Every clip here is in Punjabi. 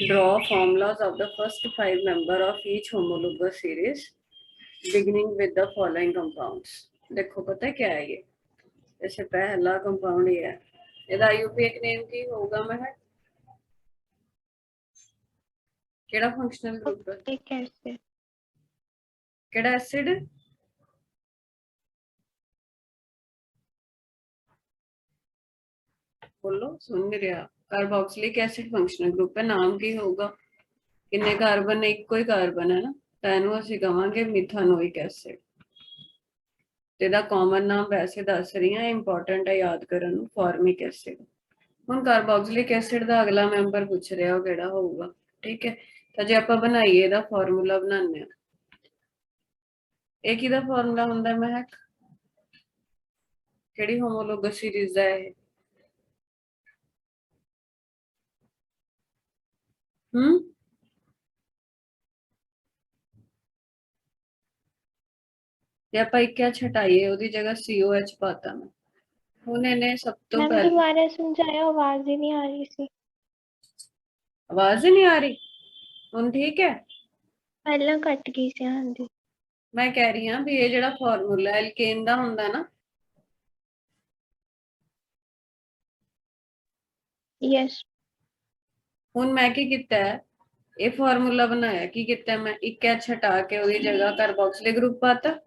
Draw formulas of the first 5 member of each homologous series beginning with the following compounds. देखो पता है क्या है ये? जैसे पहला कंपाउंड ये है, ਇਹਦਾ IUPAC नेम की होगा महक? केड़ा फंक्शनल ग्रुप है? एक एसिड। केड़ा एसिड? बोलो, सुन नहीं रहा। कार्बोक्सिलिक एसिड फंक्शनल ग्रुप है, नाम की होगा? किन्ने कार्बन ने? एक कोई कार्बन है ना, तैनू ਅਸੀਂ ਕਵਾਂਗੇ ਮਿਥਾਨੋਇਕ ਐਸਿਡ। ਤੇ ਇਹਦਾ ਕਾਮਨ ਨਾਮ ਵੈਸੇ ਦੱਸ ਰਹੀ ਹਾਂ, ਇੰਪੋਰਟੈਂਟ ਹੈ ਯਾਦ ਕਰਨ ਨੂੰ, ਫਾਰਮਿਕ ਐਸਿਡ। ਹੁਣ ਕਾਰਬੋਕਸਿਲਿਕ ਐਸਿਡ ਦਾ ਅਗਲਾ ਮੈਂਬਰ ਪੁੱਛ ਰਿਹਾ ਉਹ ਕਿਹੜਾ ਹੋਊਗਾ, ਠੀਕ ਹੈ। ਤਾਂ ਜੇ ਆਪਾਂ ਬਣਾਈਏ ਇਹਦਾ ਫਾਰਮੂਲਾ ਬਣਾਉਂਦੇ ਆ, ਇਹ ਕਿਹਦਾ ਫਾਰਮੂਲਾ ਹੁੰਦਾ ਮਹਿਕ? ਕਿਹੜੀ ਹੋਮੋਲੋਗਸ ਸੀਰੀਜ਼ ਦਾ ਇਹ? ਜੇ ਆਪਾਂ ਇੱਕ ਛਟਾਈਏ ਉਹਦੀ ਜਗ੍ਹਾ COH ਪਾਤਾ ਮੈਂ, ਹੁਣ ਇਹਨੇ ਸਭ ਤੋਂ मैम ਪਹਿਲਾਂ दोबारा समझाया, आवाज ही नहीं आ रही सी। आवाज ही नहीं आ रही? ਹੁਣ ठीक है? पहला कट गई सी। हाँ जी, मैं कह रही हाँ भी ये ਜਿਹੜਾ ਫਾਰਮੂਲਾ ਐਲਕੇਨ ਦਾ ਹੁੰਦਾ ਨਾ, यस। ਹੁਣ ਮੈਂ ਕੀ ਕੀਤਾ ਹੈ, ਇਹ ਫਾਰਮੂਲਾ ਬਣਾਇਆ, ਕੀ ਕੀਤਾ ਮੈਂ, ਇੱਕ ਐਚ ਹਟਾ ਕੇ ਉਹਦੀ ਜਗ੍ਹਾ ਕਾਰਬੋਕਸਿਲਿਕ ਗਰੁੱਪ ਪਾਤਾ।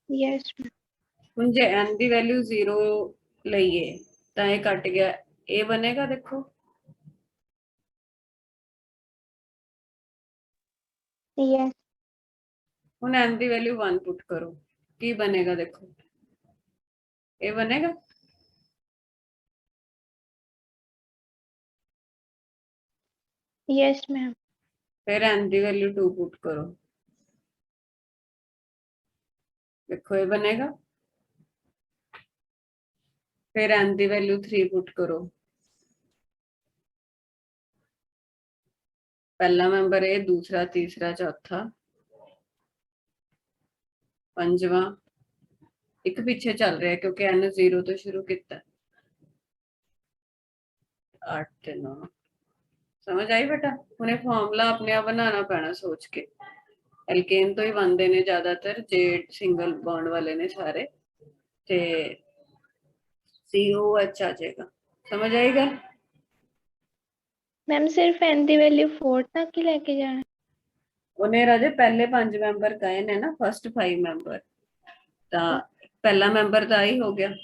यस ਹੁਣ ਜੇ n ਦੀ ਵੈਲਿਊ 0 ਲਈਏ ਤਾਂ ਇਹ ਕੱਟ ਗਿਆ, ਇਹ ਬਣੇਗਾ ਦੇਖੋ। यस। ਹੁਣ n ਦੀ ਵੈਲਿਊ 1 ਪੁੱਟ ਕਰੋ, ਕੀ ਬਣੇਗਾ ਦੇਖੋ, ਇਹ ਬਣੇਗਾ। Yes ma'am. फिर n की वैल्यू 2 पुट करो, देखो ये बनेगा। फिर n की वैल्यू 3 पुट करो, पहला मेंबर है, दूसरा, तीसरा, चौथा, पंजवा, एक पीछे चल रहा है क्योंकि n 0 तो शुरू किया। 8 ते 9 समझ आई बेटा? उन्हें फॉर्मूला अपने आप बनाना पैना सोच के। एल्केन तो ही बनते ने ज्यादातर, जे सिंगल बॉन्ड वाले ने सारे, ते COH आ जाएगा। समझ आएगा? मैम सिर्फ n दी वैल्यू 4 तक ही लेके जाना? उन्हें राजे पहले 5 मैंबर कहे ने ना, फर्स्ट 5 मैंबर, तो पहला मैंबर तो ही हो गया,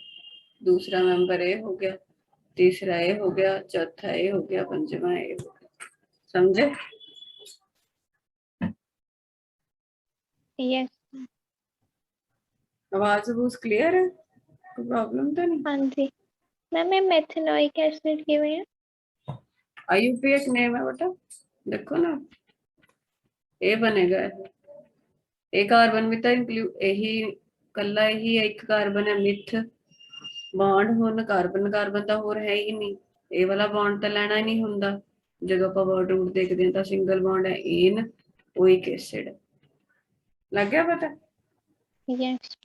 दूसरा मैंबर ये हो गया, तीसरा ये हो गया, चौथा ये हो गया, पंजवा ये हो गया। समझे? यस। आवाज बूज क्लियर है? कोई प्रॉब्लम तो नहीं? हाँ जी मैम, ये मेथनोइक एसिड किवें है? IUPAC नेम है बेटा, देखो ना, ये बनेगा। एक कार्बन भी तो इंक्लूड, यही कला ही एक कार्बन है मिथ बॉन्ड, हुन कार्बन कार्बन तो होर है ही नहीं, ये वाला बॉन्ड तो लेना ही नहीं हुंदा। जो आप वर्ड रूट देखते हैं तो सिंगल बॉन्ड है एन ओइक एसिड। लग गया पता? यस।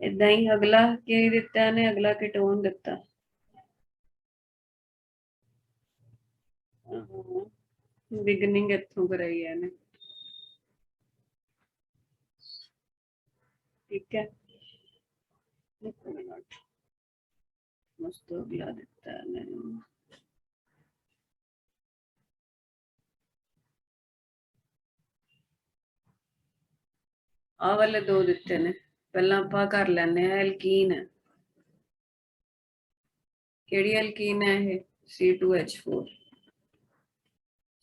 इदा ही अगला की दिता ने, अगला कीटोन दिता, बिगनिंग इथों कराई है ने, ठीक है। मस्त अगला दिता ने, आ वाले 2 दिते ने। पहला आप कर लेने एल्कीन, केड़ी एल्कीन है ये? C2H4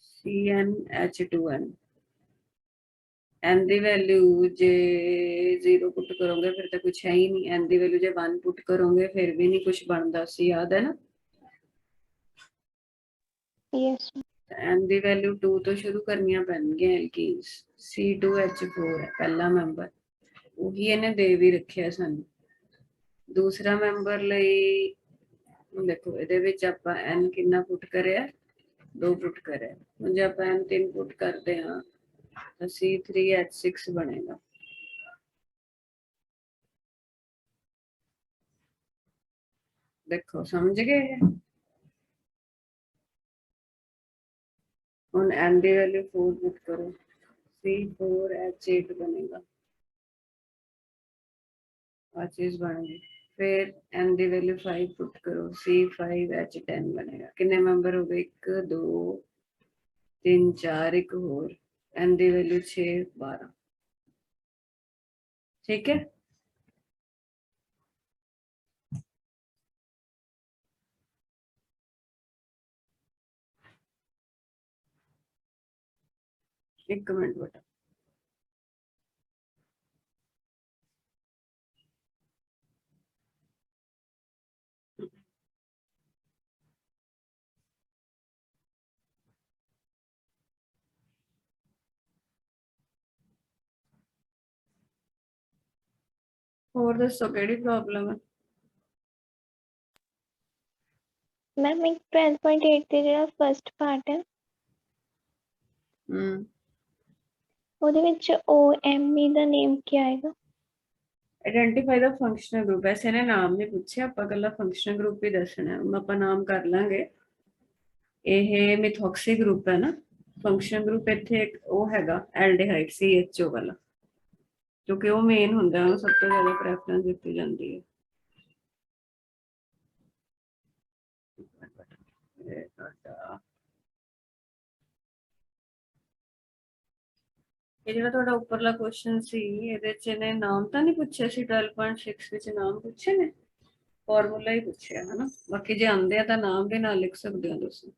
CnH2n। n की वैल्यू जे 0 पुट करोगे फिर तो कुछ है ही नहीं, n की वैल्यू जे 1 पुट करोगे फिर भी नहीं कुछ बनता सी, याद है ना? यस। n की वैल्यू 2 तो शुरू करनिया पैनगियां एल्कीन्स। C2H4 है पहला मैंबर, वही इन्हें दे भी रखिया सानू। दूसरा मैंबर लई देखो ਇਹਦੇ ਵਿੱਚ ਆਪਾਂ n ਕਿੰਨਾ ਪੁੱਟ ਕਰਿਆ, 2 ਪੁੱਟ ਕਰਿਆ। ਹੁਣ ਜੇ ਆਪਾਂ n 3 ਪੁੱਟ ਕਰਦੇ ਹਾਂ ਤਾਂ C3H6 ਬਣੇਗਾ। देखो समझ गए? ਹੁਣ n ਦੀ ਵੈल्यू 4 पुट करो, C4H8 बनेगा, आ चीज बन गई। फिर n ਦੀ वैल्यू 5 पुट करो, C5H10 बनेगा। कितने मेंबर हो गए? 1 2 3 4, एक होर, n ਦੀ वैल्यू 6 12। ठीक है, एक मिनट बेटा। और दसो केड़ी प्रॉब्लम है? मैम एक 12.8 ਦੇ ਜਿਹੜਾ ਫਸਟ ਪਾਰਟ ਹੈ ਉਹਦੇ ਵਿੱਚ OME ਦਾ ਨੇਮ ਕੀ ਆਏਗਾ? ਆਇਡੈਂਟੀਫਾਈ ਦਾ ਫੰਕਸ਼ਨਲ ਗਰੁੱਪ। ਐਸੇ ਨੇ ਨਾਮ ਨਹੀਂ ਪੁੱਛਿਆ, ਆਪਾਂ ਕੱਲਾ ਫੰਕਸ਼ਨਲ ਗਰੁੱਪ ਹੀ ਦੱਸਣਾ ਹੈ। ਆਪਾਂ ਨਾਮ ਕਰ ਲਾਂਗੇ। ਇਹ ਮਿਥੋਕਸੀ ਗਰੁੱਪ ਹੈ ਨਾ, ਫੰਕਸ਼ਨਲ ਗਰੁੱਪ ਇੱਥੇ ਇੱਕ ਉਹ ਹੈਗਾ ਐਲਡੀਹਾਈਡ CHO ਵਾਲਾ, ਕਿਉਂਕਿ ਉਹ ਮੇਨ ਹੁੰਦਾ, ਉਹ ਸਭ ਤੋਂ ਜ਼ਿਆਦਾ ਪ੍ਰੈਫਰੈਂਸ ਦਿੱਤੀ ਜਾਂਦੀ ਹੈ। ਇਹ ਤੁਹਾਡਾ ਇਹ ਜਿਹੜਾ ਤੁਹਾਡਾ ਉੱਪਰਲਾ ਕੁਐਸਚਨ ਸੀ, ਇਹਦੇ ਚ ਇਹਨੇ ਨਾਮ ਤਾਂ ਨਹੀਂ ਪੁੱਛਿਆ ਸੀ? 12.6 ਵਿੱਚ ਨਾਮ ਪੁੱਛੇ ਨੇ, ਫਾਰਮੂਲਾ ਹੀ ਪੁੱਛਿਆ ਹੈ ਨਾ। ਬਾਕੀ ਜੇ ਆਉਂਦੇ ਆ ਤਾਂ ਨਾਮ ਵੀ ਨਾਲ ਲਿਖ ਸਕਦੇ ਹੋ ਤੁਸੀਂ।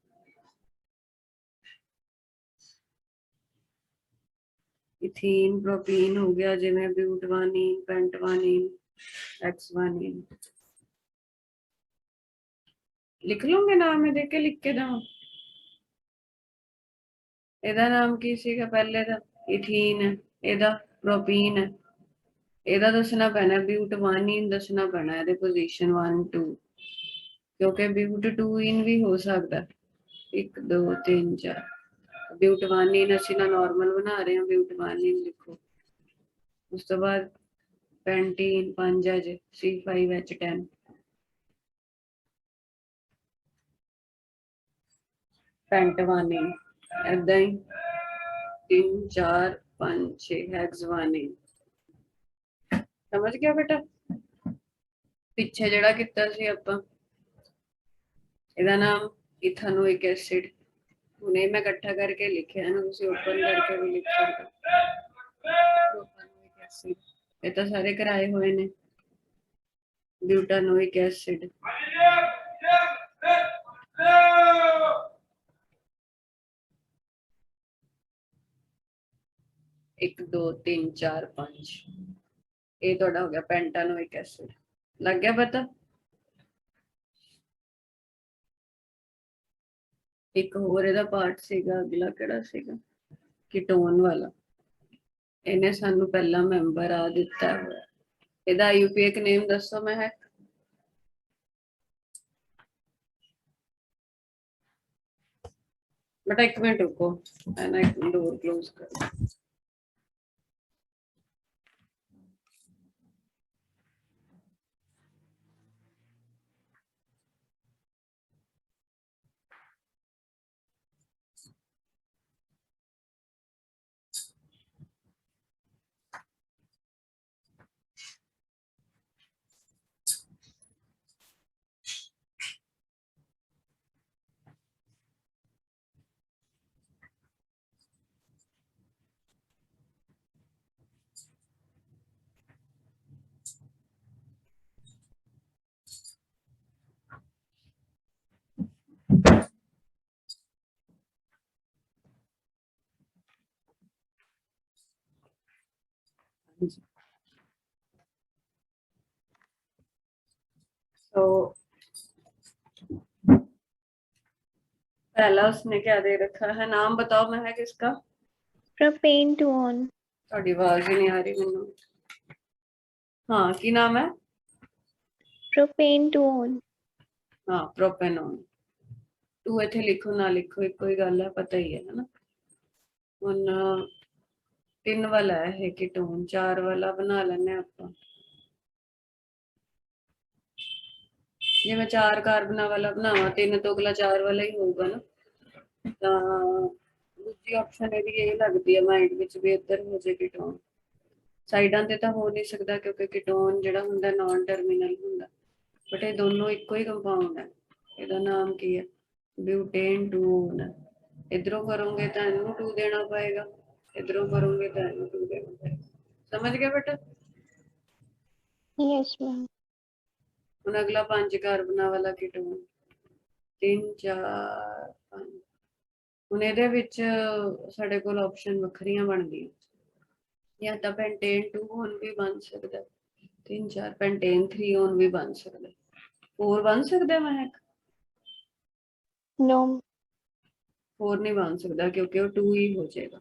इथीन प्रोपीन हो गया, जिवें ब्यूटवानीन, पेंटवानीन, एक्सवानीन। लिख लोगे नाम ये देख के, लिख के दां। ਇਹਦਾ ਨਾਮ ਕੀ ਸੀਗਾ ਪਹਿਲੇ ਦਾ? ਇਥੀਨ ਹੈ, ਇਹਦਾ ਪ੍ਰੋਪੀਨ ਹੈ। ਇਹਦਾ ਦੱਸਣਾ ਪੈਣਾ ਬਿਊਟਵਾਨੀਨ, ਦੱਸਣਾ ਪੈਣਾ ਇਹਦੇ ਪੋਜੀਸ਼ਨ 1 2, ਕਿਉਂਕਿ ਬਿਊਟ 2 ਇਨ ਵੀ ਹੋ ਸਕਦਾ। 1 2 3 4 ਬਿਊਟਵਾਨੀਨ ਅਸੀਂ ਨਾ ਨਾਰਮਲ ਬਣਾ ਰਹੇ ਹਾਂ, ਬਿਊਟਵਾਨੀਨ ਲਿਖੋ। ਉਸ ਤੋਂ ਬਾਅਦ ਪੈਂਟੀਨ 5 ਹੈ ਜੀ, C5H10। ਪੈਂਟਵਾਨੀਨ ਏਦਾਂ ਹੀ 3 4 5 6 ਹੈਗਜ਼ਵਾਨੀਨ। ਸਮਝ ਗਿਆ ਬੇਟਾ? ਪਿੱਛੇ ਜਿਹੜਾ ਕੀਤਾ ਸੀ ਆਪਾਂ, ਇਹਦਾ ਨਾਮ ਇਥਾਨੋਇਕ ਐਸਿਡ। ਹੁਣੇ ਮੈਂ ਇਕੱਠਾ ਕਰਕੇ ਲਿਖਿਆ ਨਾ, ਤੁਸੀਂ ਓਪਨ ਕਰਕੇ ਵੀ ਲਿਖ ਸਕਦੇ ਹੋ। ਪ੍ਰੋਪਾਨੋਇਕ ਐਸਿਡ, ਇਹ ਤਾਂ ਸਾਰੇ ਕਰਾਏ ਹੋਏ ਨੇ। ਬਿਊਟਾਨੋਇਕ ਐਸਿਡ, एक 2 3 4 5, ये ਤੁਹਾਡਾ ਹੋ ਗਿਆ ਪੈਂਟਾਨੋਇਕ ਐਸਿਡ। ਲੱਗ ਗਿਆ ਪਤਾ? ਇੱਕ ਹੋਰ ਇਹਦਾ ਪਾਰਟ ਸੀਗਾ, ਅਗਲਾ ਕਿਹੜਾ ਸੀਗਾ? ਕੀਟੋਨ ਵਾਲਾ। ਇਹਨੇ ਸਾਨੂੰ ਪਹਿਲਾ ਮੈਂਬਰ ਆ ਦਿੱਤਾ ਹੋਇਆ। ਇਹਦਾ ਆਈਯੂਪੀਏਕ ਨੇਮ ਦੱਸੋ ਮੈਂ ਹੈ? बेटा एक मिनट रुको, है ना, एक डोर क्लोज कर। तो पहला उसने क्या दे रखा है? नाम बताओ मैं है किसका? Propane two on. थोड़ी आवाज ही नहीं आ रही मैनू। हाँ की नाम है? Propane two on. हाँ प्रोपेनॉन। 2 इथे लिखो ना लिखो, एक कोई गल है, पता ही है ना। ਹੁਣ 3 वाला है कीटोन, 4 वाला बना लेने ਆਪਾਂ। ਜੇ ਮੈਂ 4 ਕਾਰਬਨਾਂ ਵਾਲਾ ਬਣਾਵਾਂ, 3 ਤੋਂ ਅਗਲਾ 4 ਵਾਲਾ ਹੀ ਹੋਊਗਾ ਨਾ। ਤਾਂ ਦੂਜੀ ਆਪਸ਼ਨ ਇਹਦੀ ਇਹ ਲੱਗਦੀ ਹੈ ਮਾਈਂਡ ਵਿੱਚ ਵੀ ਇੱਧਰ ਹੋ ਜੇ ਕੀਟੋਨ। ਸਾਈਡਾਂ ਤੇ ਤਾਂ ਹੋ ਨਹੀਂ ਸਕਦਾ ਕਿਉਂਕਿ ਕੀਟੋਨ ਜਿਹੜਾ ਹੁੰਦਾ ਨਾਨ ਟਰਮੀਨਲ ਹੁੰਦਾ, ਬਟ ਇਹ ਦੋਨੋਂ ਇੱਕੋ ਹੀ ਕੰਪਾਊਂਡ ਹੈ। ਇਹਦਾ ਨਾਮ ਕੀ ਹੈ? ਬਿਊਟੇਨ 2 ਹੈ। इधरों करोगे तो इनू 2 देना पड़ेगा, इधरों करोगे तो इनू 2 देना पड़ेगा। समझ गए बेटा? Yes ma'am. ਹੁਣ ਅਗਲਾ 5 ਕਾਰਬਨਾਂ ਵਾਲਾ ਕੀਟੋਨ 3 4 5। ਹੁਣ ਇਹਦੇ ਵਿੱਚ ਸਾਡੇ ਕੋਲ ਆਪਸ਼ਨ ਵੱਖਰੀਆਂ ਬਣਦੀਆਂ, ਜਾਂ ਤਾਂ ਪੈਂਟੇਨ 2 ਹੁਣ ਵੀ ਬਣ ਸਕਦਾ, 3 4 ਪੈਂਟੇਨ 3 ਹੁਣ ਵੀ ਬਣ ਸਕਦਾ, 4 ਬਣ ਸਕਦਾ ਮਹਿਕ? नो 4 ਨਹੀਂ ਬਣ ਸਕਦਾ ਕਿਉਂਕਿ ਉਹ 2 ਹੀ ਹੋ ਜਾਏਗਾ।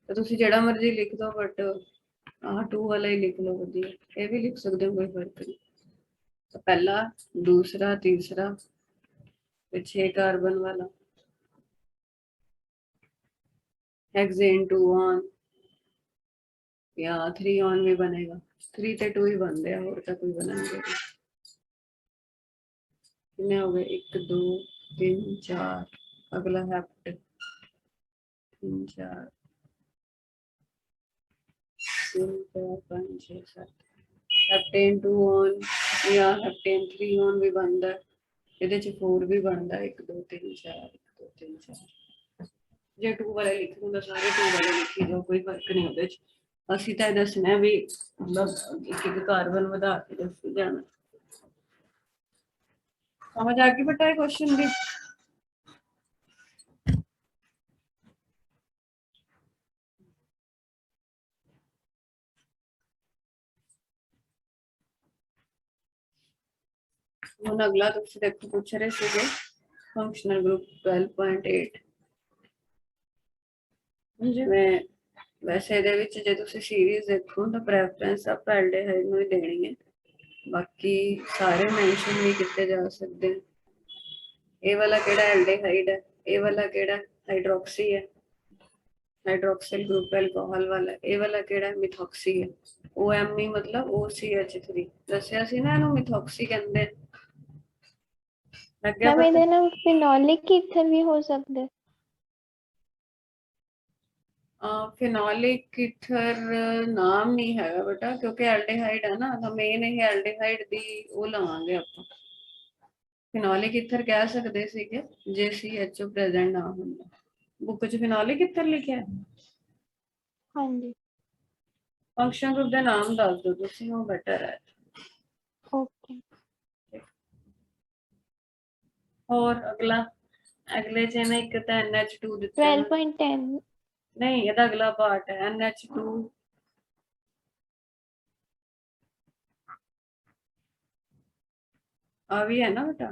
ਤਾਂ ਤੁਸੀਂ ਜਿਹੜਾ ਮਰਜ਼ੀ ਲਿਖ ਦੋ, ਬਟ ਆਹ 2 ਵਾਲਾ ਹੀ ਲਿਖ ਲਓ, ਵਧੀਆ। ਇਹ ਵੀ ਲਿਖ ਸਕਦੇ ਹੋ, ਕੋਈ ਫਰਕ ਨਹੀਂ। तो पहला, दूसरा, तीसरा, फिर 6 कार्बन वाला हेक्सेन 2 ऑन या 3 ऑन भी बनेगा। 3 ते 2 ही बनते हैं, और तो कोई बनेंगे। कितने हो गए? 1 2 3 4। अगला हेप्ट 3 4 3 4 5 6 7। हेप्टेन 2 ऑन या हेप्टेन 3 ऑन भी बनता है। ਇਹਦੇ ਚ 4 ਵੀ ਬਣਦਾ, 1 2 3 4 1 2 3 4। ਜੇ 2 ਵਾਲੇ ਲਿਖ ਦੂੰਗਾ ਸਾਰੇ 2 ਵਾਲੇ ਲਿਖੀ ਜਾਓ, ਕੋਈ ਫਰਕ ਨਹੀਂ ਉਹਦੇ ਚ। ਅਸੀਂ ਤਾਂ ਇਹ ਦੱਸਣਾ ਵੀ ਮਤਲਬ ਇੱਕ ਇੱਕ ਕਾਰਬਨ ਵਧਾ ਕੇ ਦੱਸੀ ਜਾਣਾ। ਸਮਝ ਆ ਗਈ ਬੇਟਾ ਇਹ ਕੁਐਸਚਨ ਦੀ? ਹੁਣ ਅਗਲਾ ਤੁਸੀਂ ਦੇਖੋ ਪੁੱਛ ਰਹੇ ਸੀਗੇ ਫੰਕਸ਼ਨਲ ਗਰੁੱਪ 12.8। ਜਿਵੇਂ ਵੈਸੇ ਇਹਦੇ ਵਿੱਚ ਜੇ ਤੁਸੀਂ ਸੀਰੀਜ਼ ਦੇਖੋ ਤਾਂ ਪ੍ਰੈਫਰੈਂਸ ਆਪ ਐਲਡੀਹਾਈਡ ਨੂੰ ਹੀ ਦੇਣੀ ਹੈ, ਬਾਕੀ ਸਾਰੇ ਮੈਂਸ਼ਨ ਨਹੀਂ ਕੀਤੇ ਜਾ ਸਕਦੇ। ਇਹ ਵਾਲਾ ਕਿਹੜਾ ਐਲਡੀਹਾਈਡ ਹੈ? ਇਹ ਵਾਲਾ ਕਿਹੜਾ ਹਾਈਡਰੋਕਸੀ ਹੈ? हाइड्रोक्सिल ग्रुप अल्कोहल वाला। ये वाला केड़ा मिथॉक्सी है। OMe मतलब OCH3 दसिया सी ना, इहनू मिथॉक्सी कहंदे। लग गया मैम पता? ਇਹਦੇ ਨਾਲ ਫਿਨੋਲਿਕ ਈਥਰ ਵੀ ਹੋ ਸਕਦਾ? फिनोलिक ईथर नाम नहीं है बेटा, क्योंकि एल्डिहाइड है ना, तो मेन ये एल्डिहाइड दी वो लवांगे आप। फिनोलिक ईथर कह सकते सीगे जे CHO प्रेजेंट ना हुंदा। बुक च फिनोलिक ईथर लिखा है। हाँ जी फंक्शन ग्रुप का नाम दस दो तुसी, वो बेटर है। ओके। और अगला, अगले च ना एक तो NH2 दिता है। 12.10 नहीं, ये अगला पार्ट है NH2। भी है ना बेटा?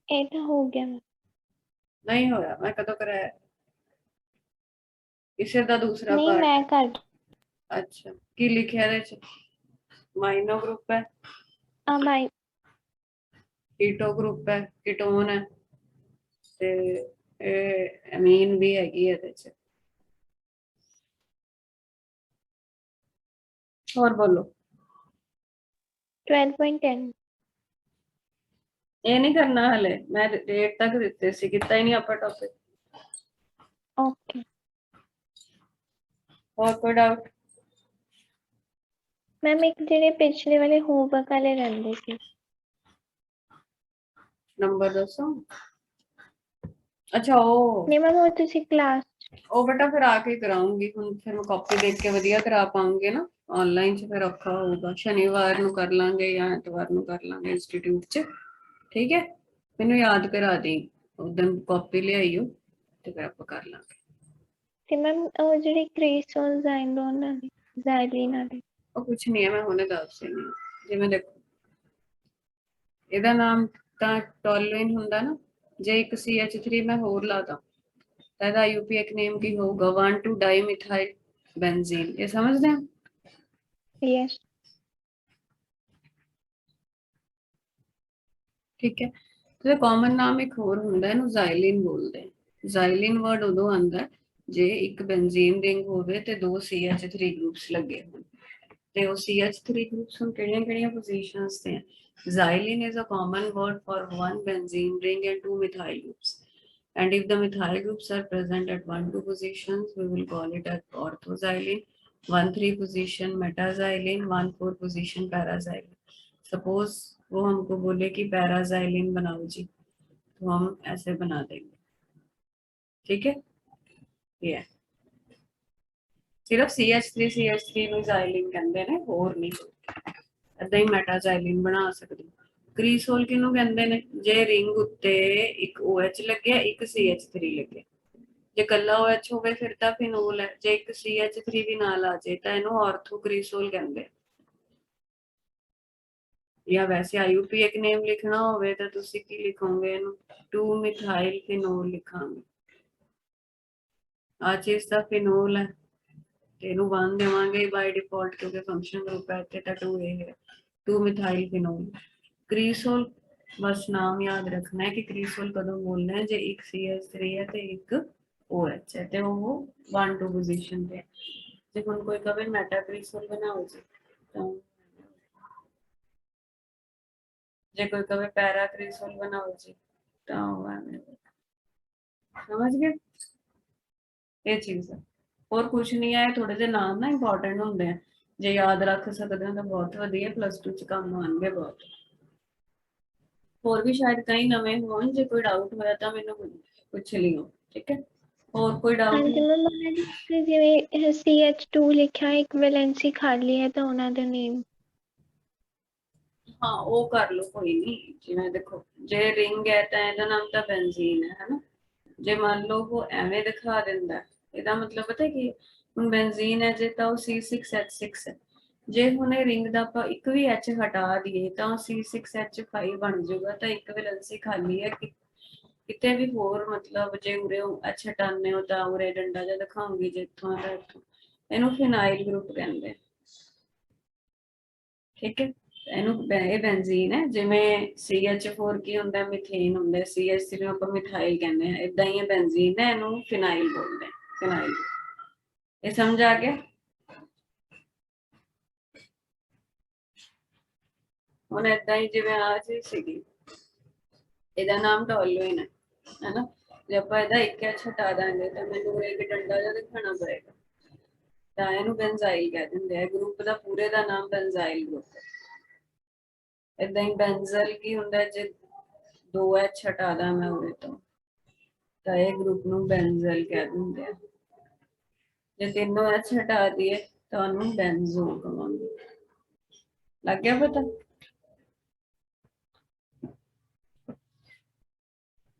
ਇਹ ਤਾਂ ਹੋ ਗਿਆ मैम। नहीं होया, मैं कदों कराया? इसे दा दूसरा नहीं पार्ट मैं है। कर अच्छा, की लिखा है? माइनो ग्रुप है, माई कीटो ग्रुप है, कीटोन है, ते अमीन भी हैगी है। और बोलो। 12.10 ये नहीं करना हले, मैं डेट तक दिते सी, किता ही नहीं आपका टॉपिक। ओके। और कोई डाउट? मैम एक ਜਿਹੜੇ ਪਿਛਲੇ ਵਾਲੇ ਹੋਮਵਰਕ ਵਾਲੇ ਰਹਿੰਦੇ ਸੀ। नंबर दसो। अच्छा ओ नहीं मैम वो ਤੁਸੀਂ क्लास ਉਹ ਬੇਟਾ ਫਿਰ ਆ ਕੇ ਕਰਾਉਂਗੀ। ਹੁਣ ਫਿਰ ਮੈਂ ਕਾਪੀ ਦੇਖ ਕੇ ਵਧੀਆ ਕਰਾ ਪਾਉਂਗੀ ਨਾ, ਆਨਲਾਈਨ ਚ ਫਿਰ ਔਖਾ ਹੋਊਗਾ। ਸ਼ਨੀਵਾਰ ਨੂੰ ਕਰ ਲਾਂਗੇ ਜਾਂ ਐਤਵਾਰ ਨੂੰ ਕਰ ਲਾਂਗੇ ਇੰਸਟੀਚਿਊਟ ਚ, ਠੀਕ ਹੈ? ਮੈਨੂੰ ਯਾਦ ਕਰਾ ਦੇ, ਉਦੋਂ ਕਾਪੀ ਲਿਆਈਓ ਤੇ ਫਿਰ ਆਪਾਂ ਕਰ ਲਾਂਗੇ। ਤੇ ਮੈਮ ਉਹ ਜਿਹੜੀ ਕ੍ਰੀਸੋਲ ਜ਼ਾਈਲੋਨ ਵਾਲੀ ਜ਼ਾਈਲੀਨ ਵਾਲੀ ਉਹ ਕੁਛ ਨਹੀਂ ਹੈ, ਮੈਂ ਹੁਣੇ ਦੱਸ ਦਿੰਦੀ ਹਾਂ। ਜਿਵੇਂ ਦੇਖੋ ਇਹਦਾ ਨਾਮ ਤਾਂ ਟੋਲੂਇਨ ਹੁੰਦਾ ਨਾ, ਜੇ ਇੱਕ CH3 ਮੈਂ ਹੋਰ ਲਾਦਾ ਤਾਂ ਇਹਦਾ IUPAC ਨੇਮ ਕੀ ਹੋਊਗਾ? 1,2 डाइमिथाइल बेंजीन। ये समझते हैं? यस ठीक है। तो कॉमन नाम एक होर ਹੁੰਦਾ ਹੈ, ਇਹਨੂੰ ਜ਼ਾਈਲਿਨ ਬੋਲਦੇ ਆ। ਜ਼ਾਈਲਿਨ ਵਰਡ ਉਦੋਂ ਆਂਦਾ ਜੇ ਇੱਕ ਬੈਂਜ਼ੀਨ ਰਿੰਗ ਹੋਵੇ ਤੇ ਦੋ CH3 ਗਰੁੱਪਸ ਲੱਗੇ ਹੋਣ। ਤੇ ਉਹ CH3 ਗਰੁੱਪਸ ਹੁਣ ਕਿਹੜੀਆਂ-ਕਿਹੜੀਆਂ ਪੋਜੀਸ਼ਨਸ ਤੇ ਆ? Xylene is a common word for one benzene ring and two methyl groups. And if the methyl groups are present at 1,2 positions, we will call it as orthoxylene. 1,3 position metaxylene, 1,4 position paraxylene. Suppose वो हमको बोले कि पैराजाइलिन बनाओ जी, तो हम ऐसे बना देंगे, ठीक है। ये सिर्फ CH3 ਨੂੰ ਜ਼ਾਈਲਿਨ ਕਹਿੰਦੇ ਨੇ, ਹੋਰ ਨਹੀਂ। ਏਦਾਂ ਹੀ ਮੈਟਾਜ਼ਾਈਲਿਨ ਬਣਾ ਸਕਦੇ ਹੋ। ਕ੍ਰੀਸੋਲ ਕਿਹਨੂੰ ਕਹਿੰਦੇ ਨੇ? ਜੇ ਰਿੰਗ ਉੱਤੇ ਇੱਕ OH ਲੱਗਿਆ, ਇੱਕ CH3 ਲੱਗਿਆ। ਜੇ ਕੱਲਾ OH ਹੋਵੇ ਫਿਰ ਤਾਂ ਫਿਨੋਲ ਹੈ, ਜੇ ਇੱਕ CH3 ਵੀ ਨਾਲ ਆ ਜਾਏ ਤਾਂ ਇਹਨੂੰ ਆਰਥੋਕ੍ਰੀਸੋਲ ਕਹਿੰਦੇ। ਜਾਂ ਵੈਸੇ IUPAC ਨੇਮ ਲਿਖਣਾ ਹੋਵੇ ਤਾਂ ਤੁਸੀਂ ਕੀ ਲਿਖੋਗੇ? ਇਹਨੂੰ 2 ਮਿਥਾਈਲ ਫਿਨੋਲ ਲਿਖਾਂਗੇ। ਆ ਚੀਜ਼ ਦਾ ਫਿਨੋਲ ਹੈ ਤੇ ਇਹਨੂੰ 1 ਦੇਵਾਂਗੇ ਬਾਈ ਡਿਫਾਲਟ, ਕਿਉਂਕਿ ਫੰਕਸ਼ਨ ਗਰੁੱਪ ਹੈ ਇੱਥੇ ਤਾਂ 2 ਇਹ ਹੈ, 2 ਮਿਥਾਈਲ ਫਿਨੋਲ। ਕ੍ਰੀਸੋਲ ਬਸ ਨਾਮ ਯਾਦ ਰੱਖਣਾ ਹੈ ਕਿ ਕ੍ਰੀਸੋਲ ਕਦੋਂ ਬੋਲਣਾ ਹੈ, ਜੇ ਇੱਕ CH3 ਹੈ ਤੇ ਇੱਕ OH ਹੈ ਤੇ ਉਹ 1,2 ਪੋਜੀਸ਼ਨ ਤੇ। ਜੇ ਹੁਣ ਕੋਈ ਕਵੇ ਮੈਟਾ ਕ੍ਰੀਸੋਲ ਬਣਾਓ ਜੀ, ਤਾਂ ਜੇ ਕੋਈ ਕਵੇ ਪੈਰਾ ਕ੍ਰੀਸੋਲ ਬਣਾਓ ਜੀ, ਤਾਂ ਉਹ ਐਵੇਂ। ਸਮਝ ਗਏ? ਇਹ ਚੀਜ਼ ਹੈ, ਹੋਰ ਕੁਝ ਨਹੀਂ ਹੈ। ਥੋੜੇ ਜਿਹੇ ਨਾਮ ਨਾ ਇੰਪੋਰਟੈਂਟ ਹੁੰਦੇ ਆ, ਜੇ ਯਾਦ ਰੱਖ ਸਕਦੇ ਹੋ ਤਾਂ ਬਹੁਤ ਵਧੀਆ, +2 ਚ ਕੰਮ ਆਉਣਗੇ ਬਹੁਤ। ਹੋਰ ਵੀ ਸ਼ਾਇਦ ਕਈ ਨਵੇਂ ਹੋਣ, ਜੇ ਕੋਈ ਡਾਊਟ ਹੋਇਆ ਤਾਂ ਮੈਨੂੰ ਪੁੱਛ ਲਿਓ, ਠੀਕ ਹੈ। ਹੋਰ ਕੋਈ ਡਾਊਟ? ਹਾਂਜੀ ਮੈਮ, ਉਹਨਾਂ ਦੇ ਉੱਤੇ ਜਿਵੇਂ CH2 ਲਿਖਿਆ, ਇੱਕ ਵੈਲੈਂਸੀ ਖਾਲੀ ਹੈ ਤਾਂ ਉਹਨਾਂ ਦਾ ਨੇਮ। ਹਾਂ ਉਹ ਕਰ ਲਓ, ਕੋਈ ਨਹੀਂ। ਜਿਵੇਂ ਦੇਖੋ, ਜੇ ਰਿੰਗ ਹੈ ਤਾਂ ਇਹਦਾ ਨਾਮ ਤਾਂ ਬੈਂਜ਼ੀਨ ਹੈ ਹਨਾ। ਜੇ ਮੰਨ ਲਓ ਉਹ ਐਵੇਂ ਦਿਖਾ ਦਿੰਦਾ, ਇਹਦਾ ਮਤਲਬ ਪਤਾ ਕੀ, ਹੁਣ ਬੈਂਜ਼ੀਨ ਹੈ ਜੇ ਤਾਂ ਉਹ C6H6 ਹੈ। ਜੇ ਹੁਣ ਇਹ ਰਿੰਗ ਦਾ ਆਪਾਂ ਇੱਕ ਵੀ H ਹਟਾ ਦਈਏ ਤਾਂ C6H5 ਬਣ ਜਾਊਗਾ, ਤਾਂ ਇੱਕ ਵੈਲੈਂਸੀ ਖਾਲੀ ਹੈ। ਕਿਤੇ ਵੀ ਹੋਰ ਮਤਲਬ ਜੇ ਉਰੇ H ਹਟਾਉਂਦੇ ਹੋ ਤਾਂ ਉਰੇ ਡੰਡਾ ਜਿਹਾ ਦਿਖਾਉਂਗੀ, ਜੇ ਇੱਥੋਂ ਦਾ ਇੱਥੋਂ। ਇਹਨੂੰ ਫਿਨਾਈਲ ਗਰੁੱਪ ਕਹਿੰਦੇ, ਠੀਕ ਹੈ। ਇਹਨੂੰ ਇਹ ਬੈਂਜ਼ੀਨ ਹੈ। ਜਿਵੇਂ CH4 ਕੀ ਹੁੰਦਾ, ਮਿਥੇਨ ਹੁੰਦਾ, CH3 ਨੂੰ ਆਪਾਂ ਮਿਥਾਈਲ ਕਹਿੰਦੇ ਆ, ਇਦਾਂ ਹੀ ਇਹ ਬੈਂਜ਼ੀਨ ਹੈ, ਇਹਨੂੰ ਫਿਨਾਈਲ ਬੋਲਦੇ ਆ, ਫਿਨਾਈਲ। ਇਹ ਸਮਝ ਆ ਗਿਆ? ਹੁਣ ਏਦਾਂ ਹੀ ਜਿਵੇਂ ਆ ਚੀਜ਼ ਸੀਗੀ, ਇਹਦਾ ਨਾਮ ਟੋਲੂਇਨ ਹੈ ਹਨਾ। ਜੇ ਆਪਾਂ ਇਹਦਾ ਇੱਕ H ਹਟਾ ਦਾਂਗੇ ਤਾਂ ਮੈਨੂੰ ਇੱਕ ਡੰਡਾ ਜਿਹਾ ਦਿਖਾਣਾ ਪਏਗਾ, ਤਾਂ ਇਹਨੂੰ ਬੈਂਜ਼ਾਈਲ ਕਹਿ ਦਿੰਦੇ ਆ। ਗਰੁੱਪ ਦਾ ਪੂਰੇ ਦਾ ਨਾਮ ਬੈਂਜ਼ਾਈਲ ਗਰੁੱਪ ਹੈ। ਏਦਾਂ ਹੀ ਬੈਂਜ਼ਲ ਕੀ ਹੁੰਦਾ, ਜੇ 2 H ਹਟਾ ਦਾਂ ਮੈਂ ਉਰੇ ਤੋਂ ਤਾਂ ਇਹ ਗਰੁੱਪ ਨੂੰ ਬੈਂਜ਼ਲ ਕਹਿ ਦਿੰਦੇ ਆ। ਜੇ 3 H ਹਟਾ ਦਈਏ ਤਾਂ ਉਹਨੂੰ ਬੈਂਜ਼ੋਲ ਕਹਾਂਗੇ। ਲੱਗ ਗਿਆ ਪਤਾ?